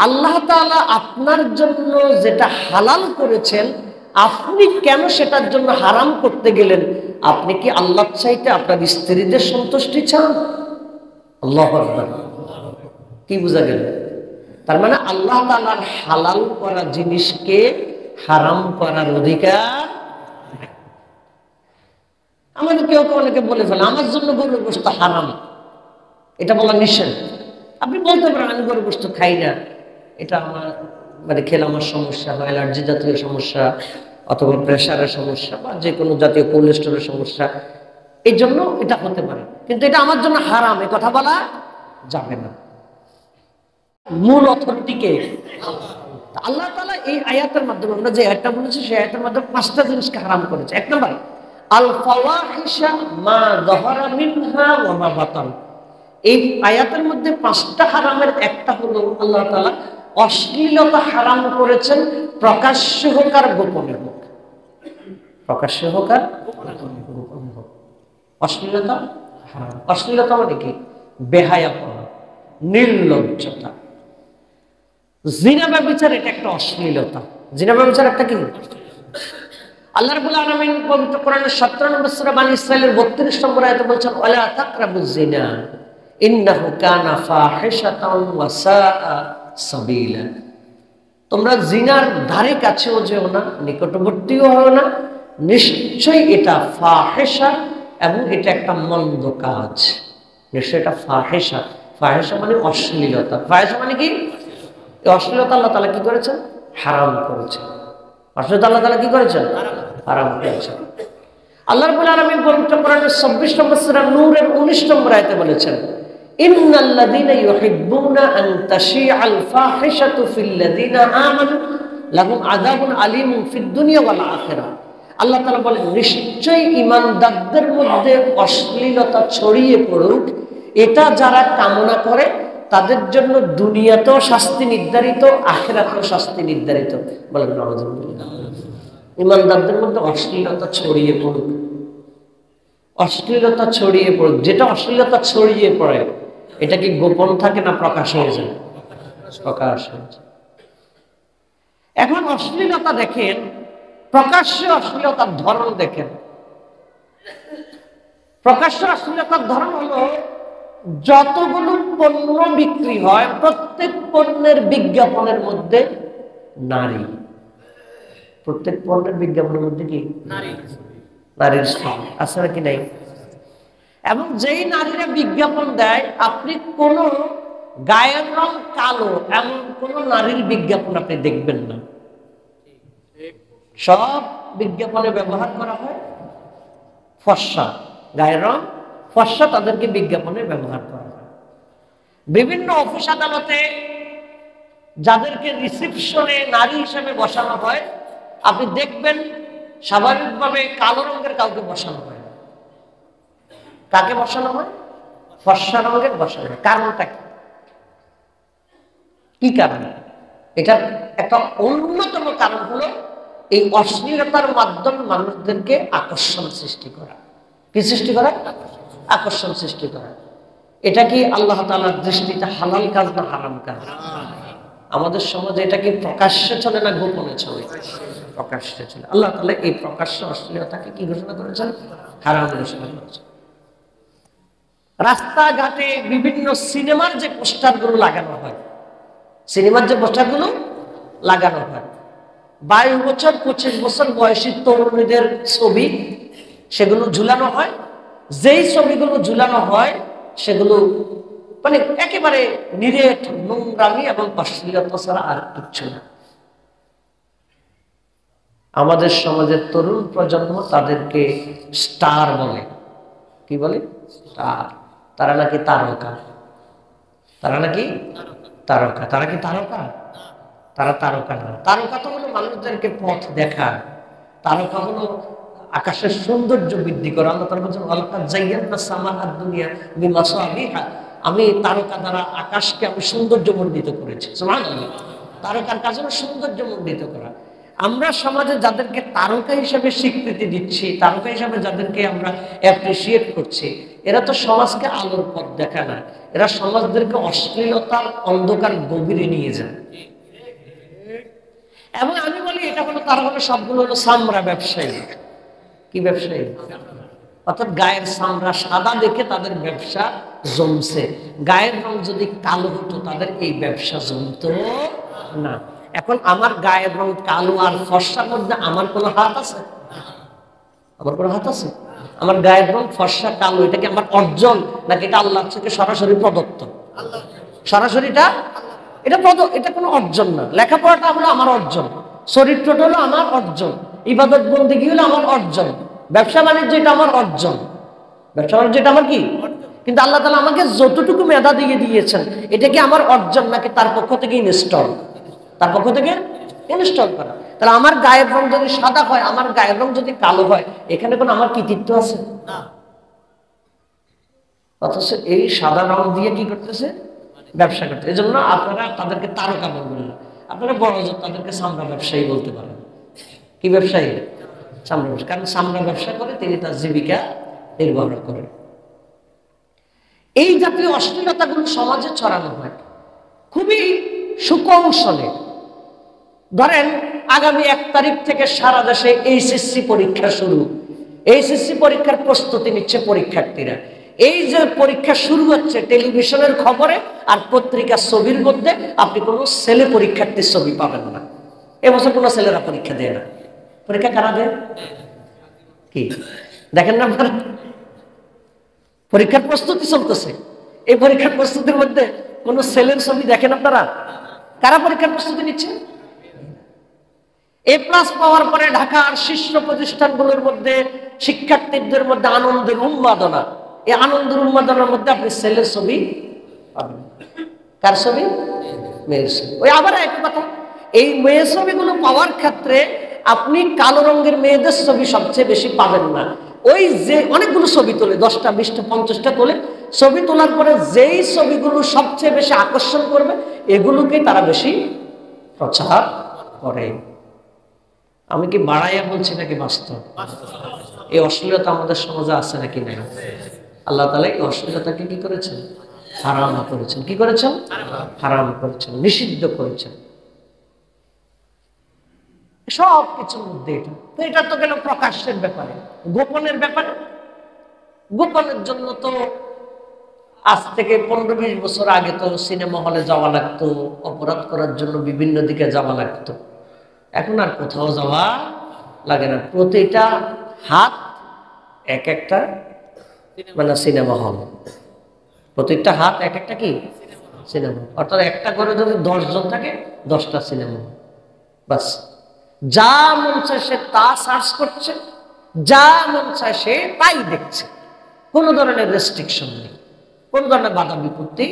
আল্লাহ তাআলা আপনার জন্য যেটা হালাল করেছেন আপনি কেন সেটার জন্য হারাম করতে গেলেন? আপনি কি আল্লাহর চাইতে আপনার স্ত্রীদের সন্তুষ্টি চান? আল্লাহু আকবার। কি বোঝা গেল? তার মানে আল্লাহ তাআলার হালাল করা জিনিসকে হারাম করার অধিকার। আমাদের কেউ কেউ অনেকে বলে ফেলে আমার জন্য গরুর গোশত হারাম, এটা বলা নিষেধ। আপনি বলতে পারেন আমি গরুর গোশত খাই না, এটা আমার মানে খেলে আমার সমস্যা হয়, অ্যালার্জি জাতীয় সমস্যা অথবা প্রেশারের সমস্যা বা যে কোনো জাতীয় কোলেস্টেরলের সমস্যা, এই জন্য এটা হতে পারে, কিন্তু এটা আমার জন্য হারাম, এই কথা বলা যাবে না। মূল অথরিটিকে আল্লাহ তাআলা এই আয়াতের মাধ্যমে, আমরা যে আয়াতটা বলেছি সেই আয়াতের মাধ্যমে 5টা জিনিসকে হারাম করেছে। 1 নম্বর আল ফাওয়াহিশা মা যাহারা মিনহা ওয়া মা বাতান। এই আয়াতের মধ্যে 5টা হারামের একটা হলো আল্লাহ তাআলা অশ্লীলতা হারাম করেছেন, প্রকাশ্যে হোক আর গোপনে হোক। প্রকাশ্যে হোক আর গোপনে হোক অশ্লীলতা হারাম। অশ্লীলতা মানে কি? বেহায়াপনা, নির্লজ্জতা। জিনা ব্যভিচার এটা একটা অশ্লীলতা। জিনা ব্যভিচার একটা কি? আল্লাহ রাব্বুল আলামিন পবিত্র কোরআনের 17 নম্বর সূরা বানী ইসরাঈলের 32 নম্বর আয়াতে বলেছেন ওয়ালা তাকরাবুজ জিনা ইন্নাহু কানা ফাহিশাতান ওয়া সাআ সাবিলা। তোমরা জিনার ধারে কাছেও যেও না, নিকটবর্তীও হও না, নিশ্চয়ই এটা ফাহিশা এবং এটা একটা মন্দ কাজ। নিশ্চয়ই এটা ফাহিশা। ফাহিশা মানে অশ্লীলতা। ফাহিশা মানে কি? এই অশ্লীলতা আল্লাহ তাআলা কি করেছেন? হারাম করেছেন। অশ্লীলতা আল্লাহ তাআলা কি করেছেন? হারাম করেছেন। আল্লাহ রাব্বুল আলামিন পবিত্র কোরআনের 26 নম্বর সূরা নূরের 19 নম্বর আয়াতে বলেছেন ইন্নাল্লাযীনা ইউহিব্বুনা আন তাশিআল ফাহিশাতু ফিল্লাযীনা আমানু লাহুম আযাবুন আলীমুন ফিদ দুনিয়া ওয়াল আখিরাহ। আল্লাহ তাআলা বলেন নিশ্চয়ই ঈমানদারদের মধ্যে অশ্লীলতা ছড়িয়ে পড়ুক, এটা যারা কামনা করে তাদের জন্য দুনিয়াতেও শাস্তি নির্ধারিত, আখিরাতেও শাস্তি নির্ধারিত। বলেন নাউযুবিল্লাহ। ঈমানদারদের মধ্যে অশ্লীলতা ছড়িয়ে পড়ুক, অশ্লীলতা ছড়িয়ে পড়ুক। যেটা অশ্লীলতা ছড়িয়ে পড়ে এটা কি গোপন থাকে না প্রকাশ হয়ে যায়? প্রকাশ হয়ে যায়। এখন অশ্লীলতা দেখেন, প্রকাশ্য অশ্লীলতার ধরন দেখেন। প্রকাশ্য অশ্লীলতার ধরন হলো যতগুলো পণ্য বিক্রি হয় প্রত্যেক পণ্যের বিজ্ঞাপনের মধ্যে নারী। প্রত্যেক পণ্যের বিজ্ঞাপনের মধ্যে কি নারীর ছবি আছে নাকি নাই? এবং যেই নারীরা বিজ্ঞাপন দেয়, আপনি কোন গায়ের রং কালো এমন কোন নারীর বিজ্ঞাপন আপনি দেখবেন না। সব বিজ্ঞাপনে ব্যবহার করা হয় ফর্সা, গায়ের রং ফর্সা, তাদেরকে বিজ্ঞাপনে ব্যবহার করা হয়। বিভিন্ন অফিস আদালতে যাদেরকে রিসিপশনে নারী হিসেবে বসানো হয়, আপনি দেখবেন স্বাভাবিকভাবে কালো রঙের কাউকে বসানো হয়। কাকে বসানো হয়? ফর্সা রঙের বসানো হয়। কারণটা কি কারণ? এটার একটা অন্যতম কারণ হলো এই অশ্লীলতার মাধ্যমে মানুষদেরকে আকর্ষণ সৃষ্টি করা। কি সৃষ্টি করা? আকর্ষণ সৃষ্টি করা। এটা কি আল্লাহ তাআলার দৃষ্টিতে হালাল কাজ না হারাম কাজ? আমাদের সমাজে এটা কি প্রকাশ্যে চলে না গোপনে চলে? প্রকাশ্যে চলে। আল্লাহ তাআলা এই প্রকাশ্য অশ্লীলতাকে কি ঘোষণা করেছেন? হারাম ঘোষণা করেছেন। রাস্তাঘাটে বিভিন্ন সিনেমার যে পোস্টারগুলো লাগানো হয়, সিনেমার যে পোস্টারগুলো লাগানো হয়, 22 বছর 25 বছর বয়সী তরুণীদের ছবি সেগুলো ঝুলানো হয়। যেই ছবিগুলো ঝুলানো হয় সেগুলো মানে একেবারে নিরেট নোংরামি এবং অশ্লীলতা ছাড়া আর কিচ্ছু না। আমাদের সমাজের তরুণ প্রজন্ম তাদেরকে স্টার বলে। কি বলে? স্টার। তারা নাকি তারকা। তারা নাকি তারকা। তারা কি তারকা? তারা তারকা না। তারকা তো হলো মানুষদেরকে পথ দেখায়। তারকা হলো আকাশের সৌন্দর্য বৃদ্ধি করে। আল্লাহ তাআলা বলেন ওয়ালাকাদ যায়্যানা সামাআদ দুনিয়া বিমাসাবিহা। আমি তারকা দ্বারা আকাশকে আমি সৌন্দর্যমণ্ডিত করেছি। সুবহানাল্লাহ। তারকার কাজ হলো সৌন্দর্যমণ্ডিত করা। আমরা সমাজে যাদেরকে তারকা হিসেবে স্বীকৃতি দিচ্ছি, তারকা হিসেবে যাদেরকে আমরা অ্যাপ্রিসিয়েট করছি, এরা তো সমাজকে আলোর পথ দেখায় না, এরা সমাজদেরকে অশ্লীলতার অন্ধকার গভীরে নিয়ে যায়। এবং আমি বলি এটা হলো, তারা হলো সবগুলো হলো চামড়া ব্যবসায়ী। কি ব্যবসায়ী? অর্থাৎ গায়ের চামড়া সাদা দেখে তাদের ব্যবসা জমছে। গায়ের রং যদি কালো হতো তাদের এই ব্যবসা জমতো না। এখন আমার গায়ের রং কালো আর ফর্সার মধ্যে আমার কোনো হাত আছে? আমার কোনো হাত আছে? আমার গায়ের রং ফর্সা কালো, এটা কি আমার অর্জন নাকি এটা আল্লাহ থেকে সরাসরি প্রদত্ত? সরাসরিটা এটা কোনো অর্জন না। লেখাপড়াটা হলো আমার অর্জন, চরিত্রটা হলো আমার অর্জন, ইবাদত বন্দেগী হলো আমার অর্জন, ব্যবসা বাণিজ্য এটা আমার অর্জন। ব্যবসা বাণিজ্য এটা আমার কি? কিন্তু আল্লাহ তাআলা আমাকে যতটুকু মেধা দিয়ে দিয়েছেন এটা কি আমার অর্জন নাকি তার পক্ষ থেকে ইনস্টল? তার পক্ষ থেকে ইনস্টল করা। তাহলে আমার গায়ের রং যদি সাদা হয়, আমার গায়ের রং যদি কালো হয়, এখানে কোনো আমার কৃতিত্ব আছে না। অথচ এই সাদা রং দিয়ে কি করতেছে? ব্যবসা করতে। এই জন্য আপনারা তাদেরকে তারকা বলবেন না, আপনারা বড় তাদেরকে চামড়া ব্যবসায়ী বলতে পারেন। কি ব্যবসায়ী? চামড়া ব্যবসা। কারণ চামড়া ব্যবসা করে তিনি তার জীবিকা নির্বাহ করেন। এই জাতীয় অশ্লীলতাগুলো সমাজে ছড়ানো হয় খুবই সুকৌশলে। ধরেন আগামী 1 তারিখ থেকে সারা দেশে এইচএসসি পরীক্ষা শুরু। এইচএসসি পরীক্ষার প্রস্তুতি নিচ্ছে পরীক্ষার্থীরা। এই যে পরীক্ষা শুরু হচ্ছে, টেলিভিশনের খবরে আর পত্রিকার ছবির মধ্যে আপনি কোনো ছেলে পরীক্ষার্থীর ছবি পাবেন না। এবছর কোনো ছেলেরা পরীক্ষা দেয় না। পরীক্ষা কারা দেয়? কি দেখেন না আপনারা? পরীক্ষার প্রস্তুতি চলতেছে, এই পরীক্ষার প্রস্তুতির মধ্যে কোনো ছেলের ছবি দেখেন আপনারা? কারা পরীক্ষার প্রস্তুতি নিচ্ছে? A+ পাওয়ার পরে ঢাকার শীর্ষ প্রতিষ্ঠানগুলোর মধ্যে শিক্ষার্থীদের মধ্যে আনন্দের উন্মাদনা। এই আনন্দের উন্মাদনার মধ্যে আপনি ছেলের ছবি পাবেন। কার ছবি? মেয়ের ছবি। ওই আবার একই কথা, এই মেয়ের ছবিগুলো পাওয়ার ক্ষেত্রে আপনি কালো রঙের মেয়েদের ছবি সবচেয়ে বেশি পাবেন না। ওই যে অনেকগুলো ছবি তোলে, 10টা 20টা 50টা তোলে, ছবি তোলার পরে যেই ছবিগুলো সবচেয়ে বেশি আকর্ষণ করবে এগুলোকেই তারা বেশি প্রচার করে। আমি কি বাড়াইয়া বলছি নাকি বাস্তব? এই অশ্লীলতা আমাদের সমাজে আছে নাকি নাই? আল্লাহ তাআলা এই অশ্লীলতাকে কি করেছেন? হারাম করেছেন। কি করেছেন? হারাম করেছেন, নিষিদ্ধ করেছেন। সব কিছুর মধ্যে এটা তো, এটা তো গেল প্রকাশ্যের ব্যাপারে। গোপনের ব্যাপারে, গোপনের জন্য তো আজ থেকে 15-20 বছর আগে তো সিনেমা হলে যাওয়া লাগতো, অপরাধ করার জন্য বিভিন্ন দিকে যাওয়া লাগতো। এখন আর কোথাও যাওয়া লাগে না, প্রতিটা হাত এক একটা মানে সিনেমা হল, প্রতিটা হাত এক একটা কি সিনেমা। অর্থাৎ একটা করে যদি 10 জন থাকে 10টা সিনেমা। বাস, যা মন চায় সে তা সার্চ করছে, যা মন চায় সে তাই দেখছে। কোনো ধরনের রেস্ট্রিকশন নেই, কোনো ধরনের বাধা বিপত্তি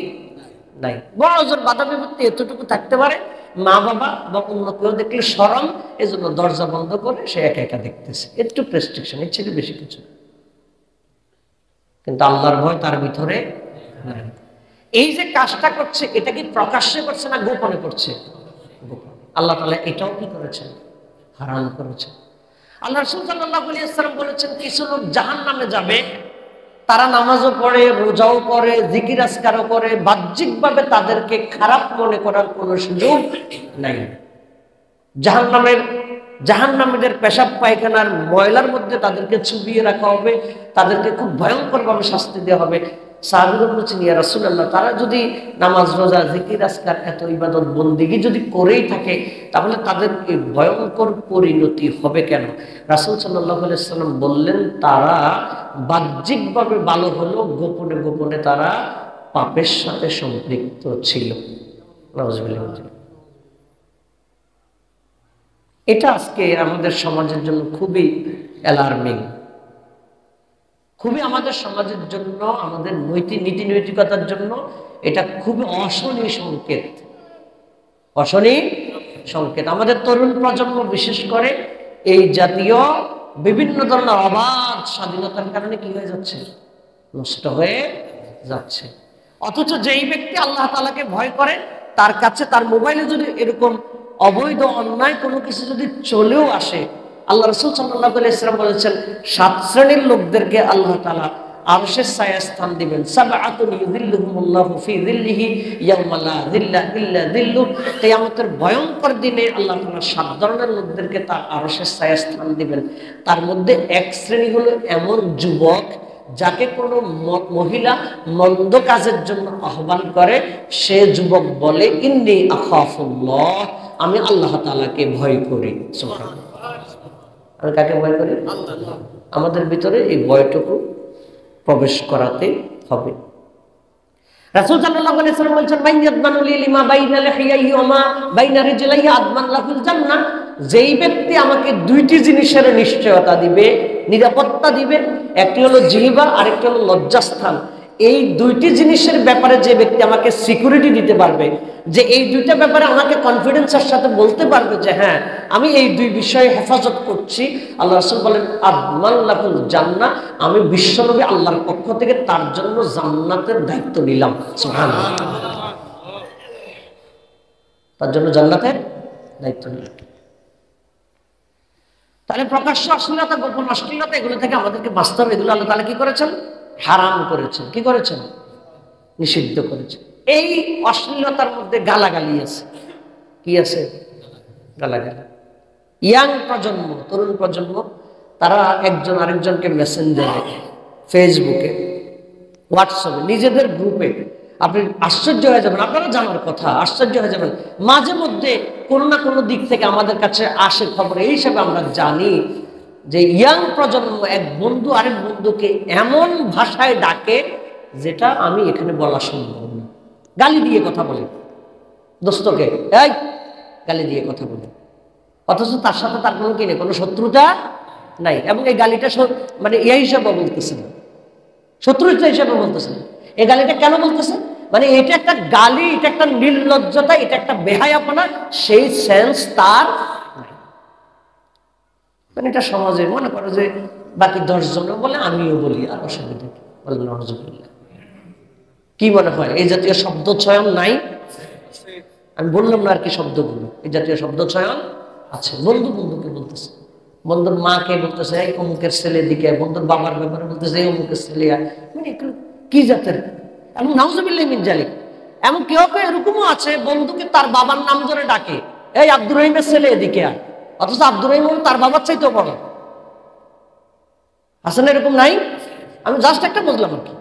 নাই। বড় জোর বাধা বিপত্তি এতটুকু থাকতে পারে, মা বাবা বা অন্য কেউ দেখলে শরম, এজন্য দরজা বন্ধ করে সে একা একা দেখতেছে, একটু রেস্ট্রিকশন, এর থেকে বেশি কিছু। কিন্তু আল্লাহর ভয় তার ভিতরে নাই। এই যে কাজটা করছে এটা কি প্রকাশ্যে করছে না গোপনে করছে? গোপনে। আল্লাহ তাআলা এটাও কি করেছেন? হারাম করেছেন। আল্লাহ রাসূল সাল্লাল্লাহু আলাইহি ওয়াসাল্লাম বলেছেন, কিছু লোক জাহান্নামে যাবে, তারা নামাজও পড়ে, রোজাও করে, জিকির আজকারও করে, বাহ্যিকভাবে তাদেরকে খারাপ মনে করার কোনো সুযোগ নাই। জাহান্নামীদের পেশাব পায়খানার ময়লার মধ্যে তাদেরকে চুবিয়ে রাখা হবে, তাদেরকে খুব ভয়ঙ্করভাবে শাস্তি দেওয়া হবে। সাহাবীগণ বলছেন, ইয়া রাসূলুল্লাহ, তারা যদি নামাজ রোজা জিকির আজকার এত ইবাদত বন্দেগী যদি করেই থাকে, তাহলে তাদের এই ভয়ঙ্কর পরিণতি হবে কেন? রাসূল সাল্লাল্লাহু আলাইহি ওয়াসাল্লাম বললেন, তারা বাহ্যিকভাবে ভালো হলো, গোপনে গোপনে তারা পাপের সাথে সম্পৃক্ত ছিল। নাউযুবিল্লাহ। এটা আজকে আমাদের সমাজের জন্য খুবই অ্যালার্মিং, খুবই আমাদের সমাজের জন্য, আমাদের নীতি নৈতিকতার জন্য এটা খুবই অশনি সংকেত, অশনি সংকেত। আমাদের তরুণ প্রজন্ম বিশেষ করে এই জাতীয় বিভিন্ন ধরনের অবাধ স্বাধীনতার কারণে কি হয়ে যাচ্ছে? নষ্ট হয়ে যাচ্ছে। অথচ যেই ব্যক্তি আল্লাহ তাআলাকে ভয় করে, তার কাছে তার মোবাইলে যদি এরকম অবৈধ অন্যায় কোনো কিছু যদি চলেও আসে, আল্লাহ রাসূল সাল্লাল্লাহু আলাইহি ওয়াসাল্লাম বলেছেন, 7 শ্রেণীর লোকদেরকে আল্লাহ তাআলা আরশের ছায়ায় স্থান দিবেন। সাবআতুন ইউযিল্লুহুমুল্লাহু ফি যিল্লিহি ইয়াওমা লা যিল্লা ইল্লা যিল্লুহ। কিয়ামতের ভয়ঙ্কর দিনে আল্লাহ তাআলা 7 ধরনের লোকদেরকে তার আরশের ছায়ায় স্থান দিবেন। তার মধ্যে এক শ্রেণী হলো এমন যুবক, যাকে কোনো মহিলা মন্দ কাজের জন্য আহ্বান করে, সে যুবক বলে, ইন্নী আখাফুল্লাহ, আমি আল্লাহ তাআলাকে ভয় করি। সুবহানাল্লাহ। আমি কাকে ভয় করি? আল্লাহ। আমাদের ভিতরে এই ভয়টুকু প্রবেশ করাতে হবে। রাসূল সাল্লাল্লাহু আলাইহি ওয়াসাল্লাম বলেছেন, মান ইয়াদমানু লিমা বাইনা লিহিয়াহি ওয়া মা বাইনা রিজলাইহি আদমান লাহুল জান্নাহ। যেই ব্যক্তি আমাকে 2টি জিনিসের নিশ্চয়তা দিবে, নিরাপত্তা দিবে, একটি হলো জিহ্বা, আরেকটি হলো লজ্জাস্থান। এই 2টি জিনিসের ব্যাপারে যে ব্যক্তি আমাকে সিকিউরিটি দিতে পারবে, যে এই 2টা ব্যাপারে আমাকে কনফিডেন্সের সাথে বলতে পারবে যে হ্যাঁ আমি এই 2 বিষয়ে হেফাজত করছি, আল্লাহ রাসূল বলেন, আদমান লাহুল জান্নাহ, আমি বিশ্বনবী আল্লাহর পক্ষ থেকে তার জন্য জান্নাতের দায়িত্ব নিলাম। সুবহানাল্লাহ। তার জন্য জান্নাতের দায়িত্ব নিলাম। তাহলে প্রকাশ্য অশ্লীলতা, গোপন অশ্লীলতা, এগুলো থেকে আমাদেরকে বাঁচতে হবে। এগুলো আল্লাহ তাআলা কি করেছেন? হারাম করেছেন। কি করেছেন? নিষিদ্ধ করেছেন। এই অশ্লীলতার মধ্যে গালাগালি আছে। কি আছে? গালাগালি। ইয়াং প্রজন্ম, তরুণ প্রজন্ম, তারা একজন আরেকজনকে মেসেঞ্জারে, ফেসবুকে, হোয়াটসঅ্যাপে, নিজেদের গ্রুপে, আপনি আশ্চর্য হয়ে যাবেন, আপনারা জানার কথা, আশ্চর্য হয়ে যাবেন, মাঝে মধ্যে কোনো না কোনো দিক থেকে আমাদের কাছে আসে খবর। এই হিসাবে আমরা জানি যে ইয়াং প্রজন্ম এক বন্ধু আরেক বন্ধুকে এমন ভাষায় ডাকে যেটা আমি এখানে বলা সম্ভব না। গালি দিয়ে কথা বলে, দোস্তকে এই গালি দিয়ে কথা বলে, অথচ তার সাথে তার কোনো কি নেই, কোনো শত্রুতা নাই। এবং এই গালিটা মানে ইয়া হিসাবে বলতেছে না, শত্রুতা হিসাবে বলতেছে না। এই গালিটা কেন বলতেছে? মানে এটা একটা গালি, এটা একটা নির্লজ্জতা, এটা একটা বেহায়াপনা, সেই সেন্স তার নাই। মানে এটা সমাজে মনে করো যে বাকি 10 জন বলে আমিও বলি, আর অসুবিধা কি? বললেন নজরুল্লাহ। কি মনে হয় এই জাতীয় শব্দ চয়ন নাই? আমি বললাম না আর কি শব্দগুলো, এই জাতীয় শব্দ চয়ন আছে। বন্ধু বন্ধুকে বলতেছে, বন্ধুর মাকে বলতেছে এই অমুকের ছেলে দিকে, বন্ধুর বাবার ব্যাপারে বলতেছে এই অমুকের ছেলে। মানে এগুলো কি জাতের? এবং নাউজুবিল্লাহ মিন জালিক। এমন কেউ কেউ এরকমও আছে বন্ধুকে তার বাবার নাম ধরে ডাকে, এই আব্দুর রহিমের ছেলে এদিকে আয়, অথচ আব্দুর রহিম তার বাবার চাইতেও বড়। আছে না এরকম? নাই? আমি জাস্ট একটা বুঝলাম আর কি।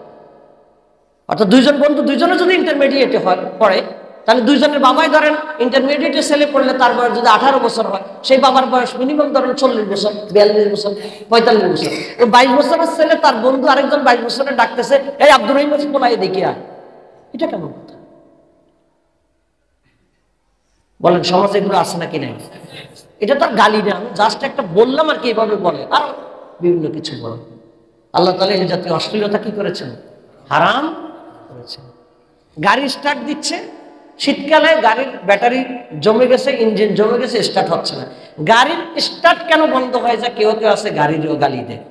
অর্থাৎ দুইজন বন্ধু দুইজনে যদি ইন্টারমিডিয়েটে হয় পড়ে, তাহলে দুইজনের বাবাই ধরেন ইন্টারমিডিয়েটে ছেলে পড়লে তার বয়স যদি 18 বছর হয়, সেই বাবার বয়স মিনিমাম ধরেন 40 বছর, 42 বছর, 45 বছর। ওই 22 বছরের ছেলে তার বন্ধু আরেকজন 22 বছরের ডাকতেছে এই আব্দুর রহিম পোলাই দেখি আর। এটা কেমন কথা? বলেন সমাজে এগুলো আছে নাকি নাই? এটা তো আর গালি না, আমি জাস্ট একটা বললাম আর কি, এভাবে বলে আর বিভিন্ন কিছু বলে। আল্লাহ তাআলা এই জাতীয় অশ্লীলতা কি করেছেন? হারাম করেছেন। গাড়ি স্টার্ট দিচ্ছে, শীতকালে গাড়ির ব্যাটারি জমে গেছে, ইঞ্জিন জমে গেছে, স্টার্ট হচ্ছে না। গাড়ির স্টার্ট কেন বন্ধ হয়ে যায়? কেউ কেউ আছে গাড়িরও গালি দেয়।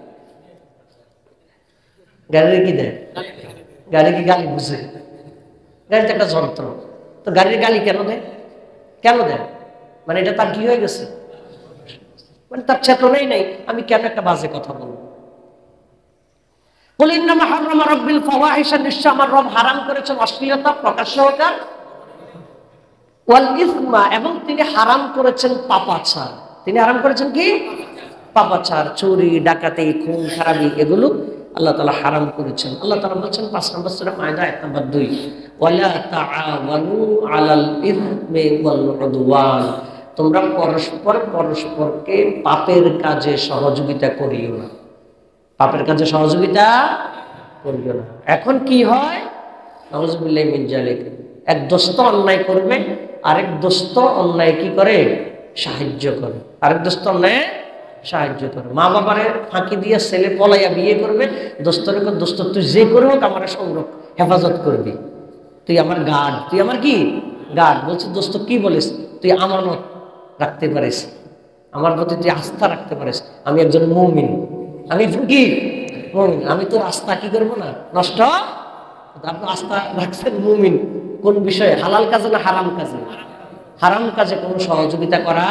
গাড়ির কি দেয়? গাড়ি কি গালি বুঝে? গাড়ি তো একটা যন্ত্র, তো গাড়ির গালি কেন দেয়? কেন দেয়? মানে এটা তার কি হয়ে গেছে? মানে তার চেতনাই নাই আমি কেন একটা বাজে কথা বলবো। কুল ইন্নামা হারামা রাব্বিল ফাওয়াহিশা, নিশ্চয় আমার রব হারাম করেছেন অশ্লীলতা, প্রকাশ্য হওয়ার, ওয়াল ইসমা, এবং তিনি হারাম করেছেন পাপাচার। তিনি হারাম করেছেন কি? পাপাচার, চুরি, ডাকাতি, খুন খারাপি, এগুলো আল্লাহ তাআলা হারাম করেছেন। আল্লাহ তাআলা বলেছেন 5 নম্বর সূরা মায়দা আয়াত নম্বর 2, ওয়ালা তাআওয়ানু আলাল ইসমি ওয়াল উদওয়ান, তোমরা পরস্পর পরস্পরকে পাপের কাজে সহযোগিতা করিও না। পাপের কাজে সহযোগিতা করিও না। এখন কি হয়? নাউজুবিল্লাহি মিন জালিক। এক দোস্ত অন্যায় করবে, আরেক দোস্ত অন্যায় কি করে? সাহায্য করে। আরেক দোস্ত অন্যায় সাহায্য করে। মা বাবারে ফাঁকি দিয়ে ছেলে পলাইয়া বিয়ে করবে, দোস্তরে দোস্ত তুই যে করে হোক আমার হেফাজত করবি, তুই আমার গার্ড, তুই আমার কি গার্ড। বলছে দোস্ত কি বলিস? তুই আমানত রাখতে পারিস, আমার প্রতি তুই আস্থা রাখতে পারিস, আমি একজন মুমিন, আমি একজন কি মুমিন, আমি তোর আস্থা কি করবো না নষ্ট। আপনি আস্থা রাখছেন মুমিন কোন বিষয়ে? হালাল কাজে না হারাম কাজে? হারাম কাজে কোনো সহযোগিতা করা।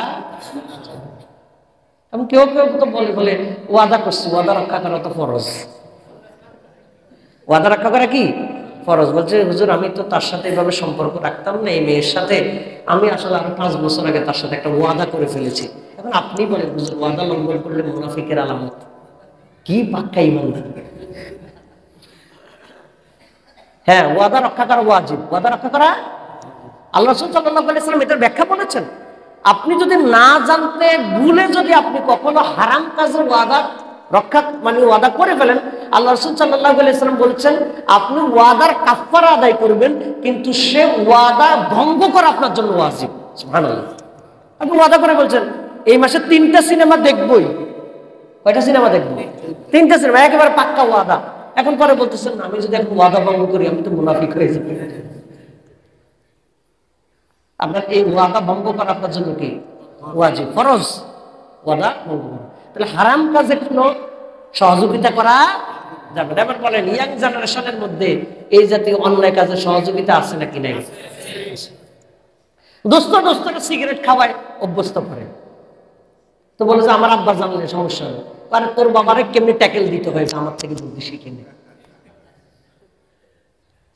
এবং কেউ কেউ তো বলে বলে ওয়াদা করছি, ওয়াদা রক্ষা করা তো ফরজ। ওয়াদা রক্ষা করা কি ফরজ? বলছে হুজুর আমি তো তার সাথে এইভাবে সম্পর্ক রাখতাম না, এই মেয়ের সাথে আমি আসলে আরো 5 বছর আগে তার সাথে একটা ওয়াদা করে ফেলেছি। এখন আপনি বলেন হুজুর ওয়াদা লঙ্ঘন করলে মুনাফিকের আলামত কি? পাক্কা ঈমানদার। হ্যাঁ, ওয়াদা রক্ষা করা ওয়াজিব, ওয়াদা রক্ষা করা। আল্লাহ রাসূল সাল্লাল্লাহু আলাইহি ওয়াসাল্লাম এটার ব্যাখ্যা বলেছেন, আপনি যদি না জানতে ভুলে যদি আপনি কখনো হারাম কাজের ওয়াদা রক্ষা মানে ওয়াদা করে ফেলেন, আল্লাহ রাসূল সাল্লাল্লাহু আলাইহি ওয়াসাল্লাম বলেছেন আপনি ওয়াদার কাফারা আদায় করবেন, কিন্তু সে ওয়াদা ভঙ্গ করা আপনার জন্য ওয়াজিব। সুবহানাল্লাহ। আপনি ওয়াদা করে বলছেন এই মাসে 3টা সিনেমা দেখবই। কয়টা সিনেমা দেখবো? 3টা সিনেমা, একেবারে পাক্কা ওয়াদা। এখন পরে বলতেছেন আমি যদি এখন ওয়াদা ভঙ্গ করি আমি তো মুনাফিক হয়ে যাব। আপনার এই ওয়াদা ভঙ্গ করা আপনার জন্য কি ওয়াজিব, ফরজ। ওয়াদা ভঙ্গ করা, তাহলে হারাম কাজে কোনো সহযোগিতা করা যাবে না। এবার বলেন ইয়াং জেনারেশনের মধ্যে এই জাতীয় অন্যায় কাজে সহযোগিতা আছে নাকি নাই? দোস্ত দোস্তকে সিগারেট খাওয়ায় অভ্যস্ত করে, তো বলে যে আমার আব্বা জানলে সমস্যা নেই, কারণ তোর বাবারে কেমনি ট্যাকেল দিতে হয়েছে আমার থেকে বুদ্ধি শিখে নে।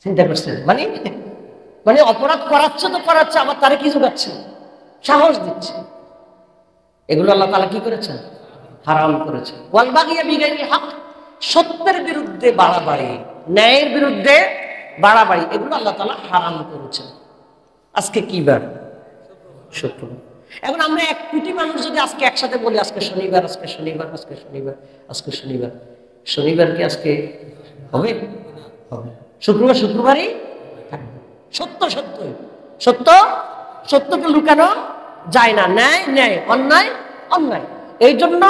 চিন্তা করছেন? মানে মানে অপরাধ করাচ্ছে তো করাচ্ছে, আবার তারে কি যোগাচ্ছে? সাহস দিচ্ছে। এগুলো আল্লাহ তাআলা কি করেছেন? হারাম করেছেন। ওয়াল বাগিয়া বিগাইরিল হক, সত্যের বিরুদ্ধে বাড়াবাড়ি, ন্যায়ের বিরুদ্ধে বাড়াবাড়ি, এগুলো আল্লাহ তাআলা হারাম করেছেন। আজকে কি বার? শুক্রবার। এখন আমরা 1 কোটি মানুষ যদি আজকে একসাথে বলি আজকে শনিবার, আজকে শনিবার, আজকে শনিবার, আজকে শনিবার, শনিবার কি আজকে হবে? হবে। শুক্রবার শুক্রবারই থাকবে। সত্য সত্যই, সত্য সত্যকে লুকানো যায় না, ন্যায় ন্যায়, অন্যায় অন্যায়। এই জন্য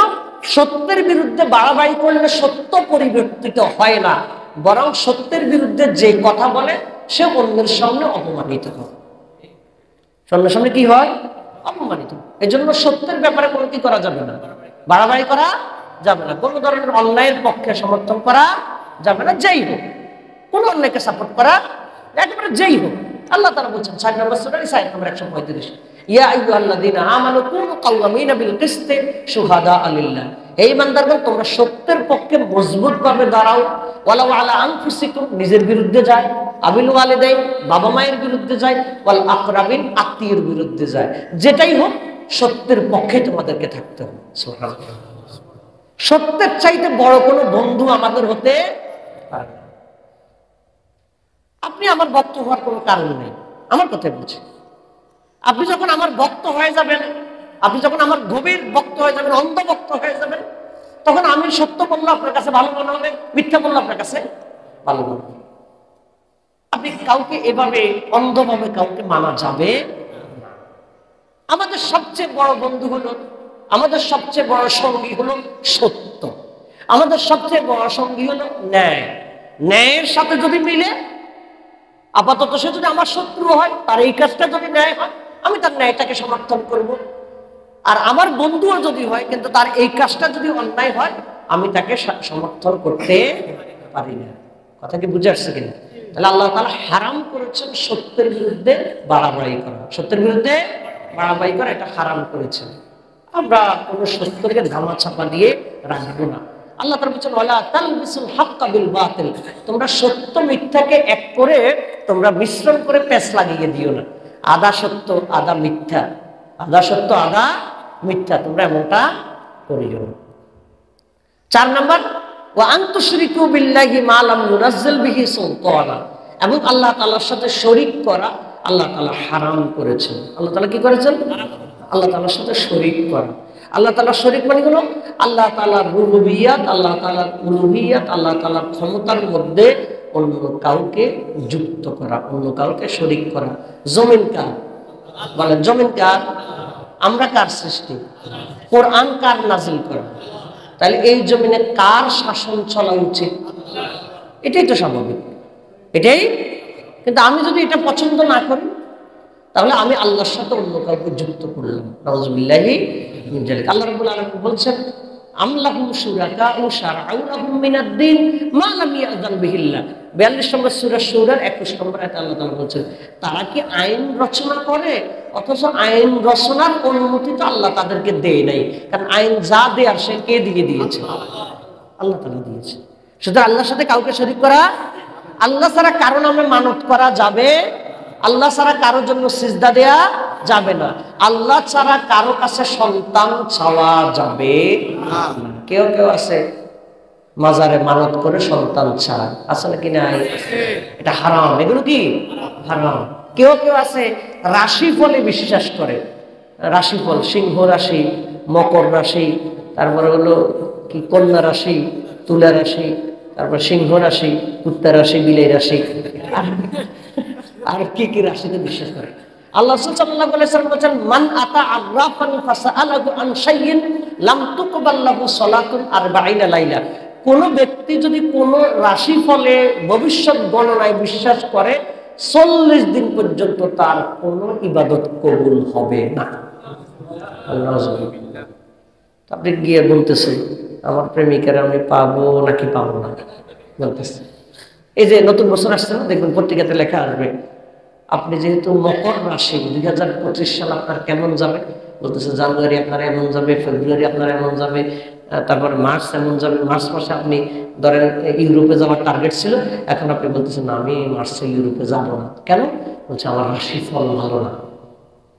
সত্যের বিরুদ্ধে বাড়াবাড়ি করলে সত্য পরিবর্তিত হয় না, বরং সত্যের বিরুদ্ধে যে কথা বলে সে অন্যের সামনে অপমানিত হয়। অন্যের সামনে কি হয়? অপমানিত। এই জন্য সত্যের ব্যাপারে কোনো কি করা যাবে না, বাড়াবাড়ি করা যাবে না, কোনো ধরনের অন্যায়ের পক্ষে সমর্থন করা যাবে না, যেই হোক। কোন অন্যায়কে সাপোর্ট করা একেবারে যেই হোক। আল্লাহ তাআলা বলছেন 6 নম্বর সূরা নিসা আয়াত নম্বর 135, ইয়া আইয়ুহাল্লাযীনা আমানু কুনু কাওয়ামিনা বিল কিসতি শুহাদা লিল্লাহ, এই ইমানদারগণ তোমরা সত্যের পক্ষে মজবুতভাবে দাঁড়াও, ওয়ালাউ আলা আনফুসিকুম, নিজের বিরুদ্ধে যায়, আবিল ওয়ালিদাইন, বাবা মায়ের বিরুদ্ধে যায়, ওয়াল আকরাবিন, আত্মীয়ের বিরুদ্ধে যায়, যেটাই হোক সত্যের পক্ষে তোমাদেরকে থাকতে হবে। সুবহানাল্লাহ। সত্যের চাইতে বড় কোনো বন্ধু আমাদের হতে পারে না। আপনি আমার ভক্ত হওয়ার কোনো কারণ নেই, আমার কথাই বলছি। আপনি যখন আমার ভক্ত হয়ে যাবেন, আপনি যখন আমার গভীর ভক্ত হয়ে যাবেন, অন্ধ ভক্ত হয়ে যাবেন, তখন আমি সত্য বললে আপনার কাছে ভালো মনে হবে, মিথ্যা বললে আপনার কাছে ভালো মনে হবে। আপনি কাউকে এভাবে অন্ধভাবে কাউকে মানা যাবে না। আমাদের সবচেয়ে বড় বন্ধু হলো, আমাদের সবচেয়ে বড় সঙ্গী হলো সত্য, আমাদের সবচেয়ে বড় সঙ্গী হলো ন্যায়। ন্যায়ের সাথে যদি মিলে, আপাতত সে যদি আমার শত্রু হয়, তার এই কাজটা যদি ন্যায় হয়, আমি তার ন্যায়টাকে সমর্থন করব। আর আমার বন্ধুও যদি হয় কিন্তু তার এই কাজটা যদি অন্যায় হয়, আমি তাকে সমর্থন করতে পারি না। কথা কি বুঝে আসছে কিনা? তাহলে আল্লাহ তাআলা হারাম করেছেন সত্যের বিরুদ্ধে বাড়াবাড়ি করা, সত্যের বিরুদ্ধে বাড়াবাড়ি করা এটা হারাম করেছেন। আমরা কোনো সত্যকে ধামাচাপা দিয়ে রাখবো না। আল্লাহ তাআলা বলেছেন ওয়ালা তালবিসুল হাক্কা বিল বাতিল, তোমরা সত্য মিথ্যাকে এক করে তোমরা মিশ্রণ করে পেঁচ লাগিয়ে দিও না। আধা সত্য আধা মিথ্যা, আধা সত্য আধা মিথ্যা, তোমরা এমনটা করিও না। 4 নাম্বার, ওয়া আনতুশরিকু বিল্লাহি মা লাম ইউনাজ্জিল বিহি সুলতানা, এবং আল্লাহ তাআলার সাথে শরীক করা আল্লাহ তাআলা হারাম করেছেন। আল্লাহ তাআলা কি করেছেন? আল্লাহ তাআলার সাথে শরীক করা। আল্লাহ তাআলার শরীক মানে হলো আল্লাহ তাআলার রুবুবিয়্যাত, আল্লাহ তাআলার উলুহিয়্যাত, আল্লাহ তাআলার ক্ষমতার মধ্যে অন্য কাউকে যুক্ত করা, অন্য কাউকে শরীক করা। জমিন কার? বলেন জমিন কার? আমরা কার সৃষ্টি? কোরআন কার নাযিল করা? তাহলে এই জমিনে কার শাসন চলা উচিত? এটাই তো স্বাভাবিক, এটাই। কিন্তু আমি যদি এটা পছন্দ না করি, তাহলে আমি আল্লাহর সাথে অন্য কাউকে যুক্ত করলাম। নাউযুবিল্লাহি মিন যালিক। আল্লাহ রাব্বুল আলামিন বলছেন আম লাহুম শুরাকাউ শারআউ লাহুম মিনাদ-দীন মা লাম ইয়াযান বিহিল্লাহ। 42 নম্বর সূরা সূরার 21 নম্বর আয়াতে আল্লাহ তাআলা বলছেন, তারা কি আইন রচনা করে, অথচ আইন রচনার অনুমতি তো আল্লাহ তাদেরকে দেয় নাই। কারণ আইন যা দেয়ার সে কে দিয়ে দিয়েছে? আল্লাহ তাআলা দিয়েছে। সুতরাং আল্লাহর সাথে কাউকে শরীক করা, আল্লাহ ছাড়া কারো নামে মানত করা যাবে, আল্লাহ ছাড়া কারোর জন্য সিজদা দেয়া যাবে না, আল্লাহ ছাড়া কারো কাছে সন্তান চাওয়া যাবে না। কেউ কেউ আছে মাজারে মানত করে সন্তান চায়, আছে নাকি নাই? এটা হারাম, এগুলো কি হারাম। কেউ কেউ আছে রাশি ফলে বিশ্বাস করে, রাশিফল, সিংহ রাশি, মকর রাশি, তারপরে হলো কি কন্যা রাশি, তুলা রাশি, তারপর সিংহ রাশি, কুত্তা রাশি, বিলাই রাশি, আর কি কি রাশিতে বিশ্বাস করে। আল্লাহ সাল্লাল্লাহু আলাইহি ওয়াসাল্লাম বলেন মান আতা আরাফান ফাসআলাহু আন শাইইন লাম তুকবাল লাহু সালাতুন 40 লাইলা। কোন ব্যক্তি যদি কোন রাশি ফলে ভবিষ্যৎ গণনায় বিশ্বাস করে, 40 দিন পর্যন্ত তার কোন ইবাদত কবুল হবে না। আল্লাহুবিল্লাহ। আপনি গিয়ে বলতেছেন আমার প্রেমিকার আমি পাবো নাকি পাবো না, বলতেছে। এই যে নতুন বছর আসছে না, দেখবেন পত্রিকাতে লেখা আসবে আপনি যেহেতু মকর রাশি 2025 সাল আপনার কেমন যাবে, বলতেছে জানুয়ারি আপনার এমন যাবে, ফেব্রুয়ারি আপনার এমন যাবে, তারপরে মার্চ এমন যাবে। মার্চ মাসে আপনি ধরেন ইউরোপে যাওয়ার টার্গেট ছিল, এখন আপনি বলতেছেন না আমি মার্চে ইউরোপে যাবো না। কেন? বলছে আমার রাশি ফল ভালো না।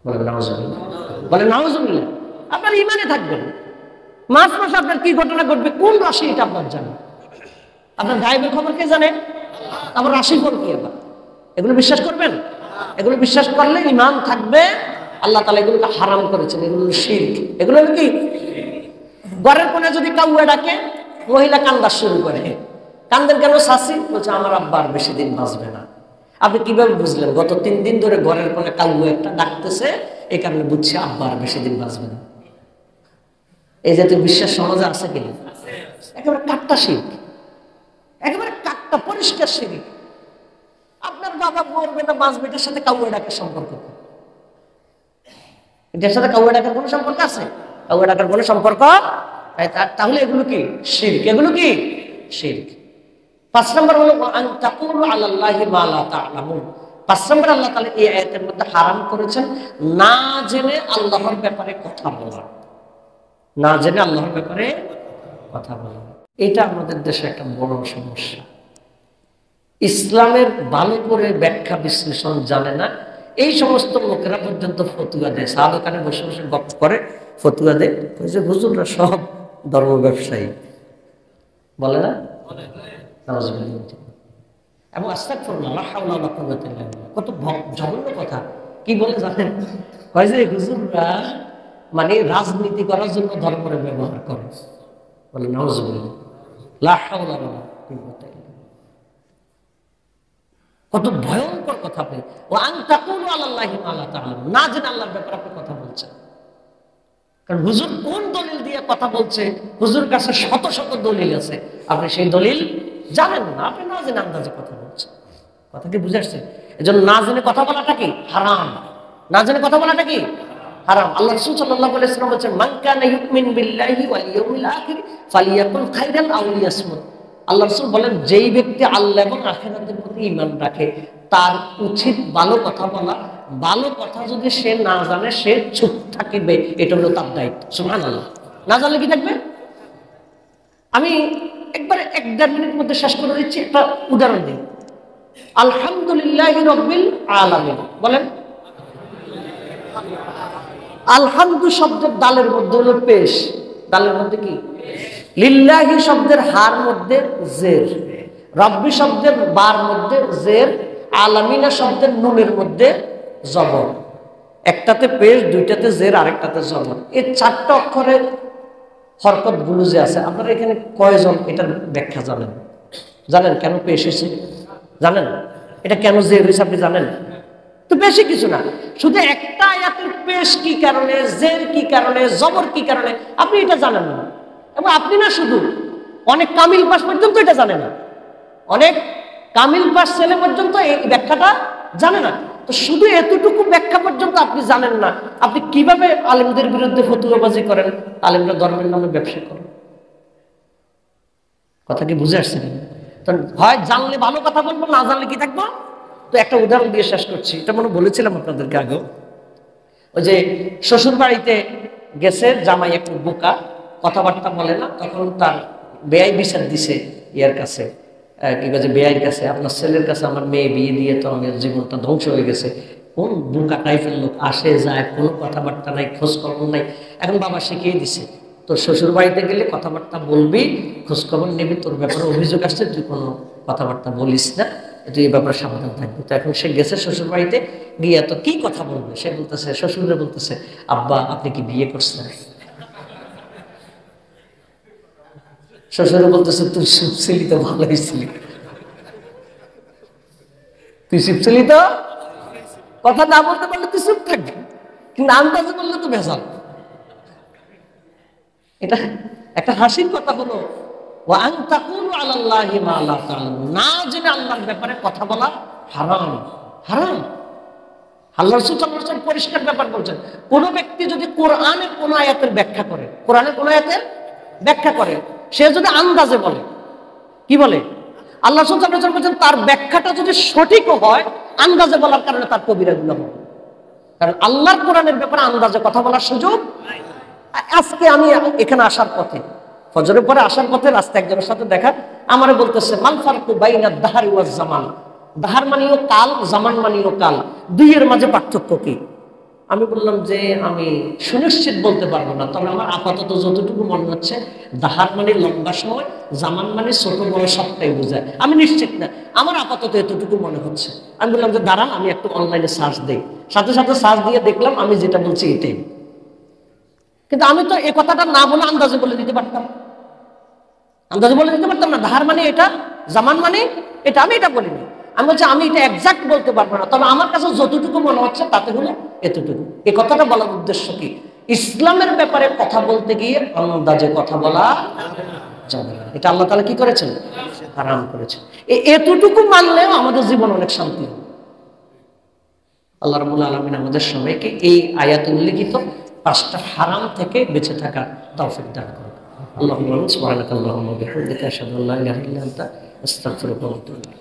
বলে নাউজুবিল্লাহ, বলে নাউজুবিল্লাহ। আপনার ইমানে থাকবেন, মার্চ মাসে আপনার কি ঘটনা ঘটবে, কোন রাশি এটা আপনার জানেন? আপনার গায়েবের খবর কে জানে? আমার রাশি ফল কি? আবার এগুলো বিশ্বাস করবেন? এগুলো বিশ্বাস করলে ইমান থাকবে। আল্লাহ তাআলা এগুলোকে হারাম করেছেন, এগুলো শিরক। এগুলো কি? ঘরের কোণে যদি কাউয়া ডাকে, মহিলা কান্দা শুরু করে, কান্দেন কেন শাসি? বলছে আমার আব্বা আর বেশি দিন বাঁচবে না। আপনি কিভাবে বুঝলেন? গত 3 দিন ধরে ঘরের কোণে কাউয়া একটা ডাকতেছে, এই কারণে বুঝছে আব্বা আর বেশি দিন বাঁচবে না। এই জাতীয় বিশ্বাস সমাজে আছে কিনা? একেবারে কাট্টা শিরক, একেবারে কাট্টা পরিষ্কার শিরক। আপনার বাবা মরবে না বাঁচবে, এটার সাথে কাউয়া ডাকার সম্পর্ক? এটার সাথে কাউয়া ডাকার কোনো সম্পর্ক আছে? কাউয়া ডাকার কোনো সম্পর্ক তাহলে এগুলো কি শিরক, এগুলো কি শিরক। 5 নম্বর হলো আন তাকুলু আলাল্লাহি মা লা তা'লামুন। 5 নম্বর আল্লাহ তাআলা এই আয়াতের মধ্যে হারাম করেছেন না জেনে আল্লাহর ব্যাপারে কথা বলা, না জেনে আল্লাহর ব্যাপারে কথা বলা। এটা আমাদের দেশে একটা বড় সমস্যা। ইসলামের ভালো করে ব্যাখ্যা বিশ্লেষণ জানে না, এই সমস্ত লোকেরা পর্যন্ত ফতুয়া দেয়, চা দোকানে বসে বসে গপ্প করে ফতুয়া দেয়, যে হুজুররা সব ধর্ম ব্যবসায়ী, বলে না? এবং আস্তাগফিরুল্লাহ, লা হাওলা ওয়ালা কুওয়াতা ইল্লা বিল্লাহ। কত জঘন্য কথা। কি বলে জানেন? কয় যে হুজুররা মানে রাজনীতি করার জন্য ধর্মের ব্যবহার করে, বলে নাউজুবিল্লাহ, লা হাওলা ওয়ালা কুওয়াতা ইল্লা বিল্লাহ। কত ভয়ঙ্কর কথা। আপনি ওয়া আন তাকুলু আলাল্লাহি মা লা তা'লামুন, না জেনে আল্লাহর ব্যাপারে আপনি কথা বলছেন। কারণ হুজুর কোন দলিল দিয়ে কথা বলছে, হুজুর কাছে শত শত দলিল আছে, আপনি সেই দলিল জানেন না, আপনি না জেনে আন্দাজে কথা বলছেন। কথা কি বুঝে আসছে? এজন্য না জেনে কথা বলাটা কি হারাম, না জেনে কথা বলাটা কি হারাম। আল্লাহ রাসূল সাল্লাল্লাহু আলাইহি ওয়াসাল্লাম বলেছেন, মান কানা ইউমিন বিল্লাহি ওয়াল ইয়াউমিল আখির ফালিয়াকুল খাইরান আও লিয়াসমুত। আল্লাহ রাসূল বলেন, যেই ব্যক্তি আল্লাহ এবং আখিরাতের প্রতি ঈমান রাখে তার উচিত ভালো কথা বলা, ভালো কথা যদি সে না জানে সে চুপ থাকবে, এটা হলো তার দায়িত্ব। সুবহানাল্লাহ। না জানলে কি থাকবে? আমি একবারে 1-1.5 মিনিট মধ্যে শেষ করে দিচ্ছি, একটা উদাহরণ দিই। আলহামদুলিল্লাহি রাব্বিল আলামিন বলেন। আলহামদু শব্দের দালের মধ্যে হলো পেশ, দালের মধ্যে কি? লিল্লাহি শব্দের হার মধ্যে জের, রাব্বি শব্দের বার মধ্যে জের, আলামিনা শব্দের নুনের মধ্যে জবর। একটাতে পেশ, দুইটাতে জের, আরেকটাতে জবর। এই 4টা অক্ষরের হরকত গুলো যে আছে, আপনারা এখানে কয়জন এটার ব্যাখ্যা জানেন? জানেন কেন পেশ হয়েছে? জানেন এটা কেন জের হয়েছে? আপনি জানেন তো? বেশি কিছু না, শুধু একটা আয়াতের পেশ কি কারণে, জের কি কারণে, জবর কি কারণে, আপনি এটা জানেন না। এবং আপনি না, শুধু অনেক কামিল পাস পর্যন্ত এটা জানে না, অনেক কামিল পাস ছেলে পর্যন্ত এই ব্যাখ্যাটা জানে না। তো শুধু এতটুকু ব্যাখ্যা পর্যন্ত আপনি জানেন না, আপনি কিভাবে আলেমদের বিরুদ্ধে ফতুয়াবাজি করেন, আলেমরা ধর্মের নামে ব্যবসা করেন? কথা কি বুঝে আসছে? তো হয় জানলে ভালো কথা বলবো, না জানলে কি থাকবো। তো একটা উদাহরণ দিয়ে শেষ করছি, এটা মনে বলেছিলাম আপনাদেরকে আগেও। ওই যে শ্বশুর বাড়িতে গেছে, জামাই একটু বোকা, কথাবার্তা বলে না, তখন তার বেয়াই বিচার দিছে ইয়ার কাছে, কি বলছে, বেয়াইয়ের কাছে, আপনার ছেলের কাছে আমার মেয়ে বিয়ে দিয়ে তো আমার জীবনটা ধ্বংস হয়ে গেছে। কোন বোকা টাইপের লোক, আসে যায়, কোনো কথাবার্তা নাই, খোঁজখবর নাই। এখন বাবা শিখিয়ে দিছে, তোর শ্বশুর বাড়িতে গেলে কথাবার্তা বলবি, খোঁজখবর নিবি, তোর ব্যাপারে অভিযোগ আসছে, তুই কোনো কথাবার্তা বলিস না, তুই এই ব্যাপারে সাবধান থাকবি। তো এখন সে গেছে শ্বশুর বাড়িতে, গিয়ে তো কি কথা বলবে, সে বলতেছে, শ্বশুরে বলতেছে, আব্বা আপনি কি বিয়ে করছেন? শ্বশুরে বলতেছে, তুই চুপ ছিলি তো ভালোই ছিলি, তুই চুপ ছিলি তো, কথা না বলতে পারলে তুই চুপ থাকবি, কিন্তু আন্দাজে বললে তো ভেজাল। এটা একটা হাসির কথা হলো, ওয়া আন তাকুলু আলাল্লাহি মা লা তা'লামুন, না জেনে আল্লাহর ব্যাপারে কথা বলা হারাম, হারাম। আল্লাহ রাসূল সাল্লাল্লাহু আলাইহি ওয়াসাল্লাম পরিষ্কার ব্যাপার বলছেন, কোন ব্যক্তি যদি কোরআনের কোন আয়াতের ব্যাখ্যা করে, কোরআনের কোন আয়াতের ব্যাখ্যা করে, সে যদি আন্দাজে বলে, কি বলে? আল্লাহ রাসূল সাল্লাল্লাহু আলাইহি ওয়াসাল্লাম বলেন, তার ব্যাখ্যাটা যদি সঠিকও হয়, আন্দাজে বলার কারণে তার কবিরা গুনাহ হবে। কারণ আল্লাহর কোরআনের ব্যাপারে আন্দাজে কথা বলার সুযোগ। আজকে আমি এখানে আসার পথে, ফজরের পরে আসার পথে রাস্তায় একজনের সাথে দেখা, আমারে বলতেছে, মাল ফারকু বাইনা দাহরি ওয়াজ জামান, দাহার মানিও কাল, জামান মানিও কাল, দুইয়ের মাঝে পার্থক্য কি? আমি বললাম যে আমি সুনিশ্চিত বলতে পারবো না, তবে আমার আপাতত যতটুকু মনে হচ্ছে, দাহার মানে লম্বা সময়, জামান মানে ছোট বড় সবটাই বোঝায়, আমি নিশ্চিত না, আমার আপাতত এতটুকু মনে হচ্ছে। আমি বললাম যে দাঁড়ান, আমি একটু অনলাইনে সার্চ দিই। সাথে সাথে সার্চ দিয়ে দেখলাম আমি যেটা বলছি এটাই। কিন্তু আমি তো এই কথাটা না বলে আন্দাজে বলে দিতে পারতাম, আন্দাজে বলে দিতে পারতাম না, দাহার মানে এটা, জামান মানে এটা, আমি এটা বলিনি। আমি বলছি আমি এটা এক্সাক্ট বলতে পারবো না, তবে আমার কাছে যতটুকু মনে হচ্ছে তাতে হলো এতটুকু। এই কথাটা বলার উদ্দেশ্য কি? ইসলামের ব্যাপারে কথা বলতে গিয়ে আন্দাজে কথা বলা যাবে না, এটা আল্লাহ তাআলা কি করেছেন? হারাম করেছেন। এতটুকু মানলেও আমাদের জীবন অনেক শান্তি হবে। আল্লাহ রাব্বুল আলামিন আমাদের সবাইকে এই আয়াতে উল্লেখিত 5টা হারাম থেকে বেঁচে থাকার তৌফিক দান করুন। আল্লাহুম্মা সুবহানাকা আল্লাহুম্মা বিহামদিকা আশহাদু আল্লা ইলাহা ইল্লা আনতা আস্তাগফিরুকা ওয়া আতুবু ইলাইক।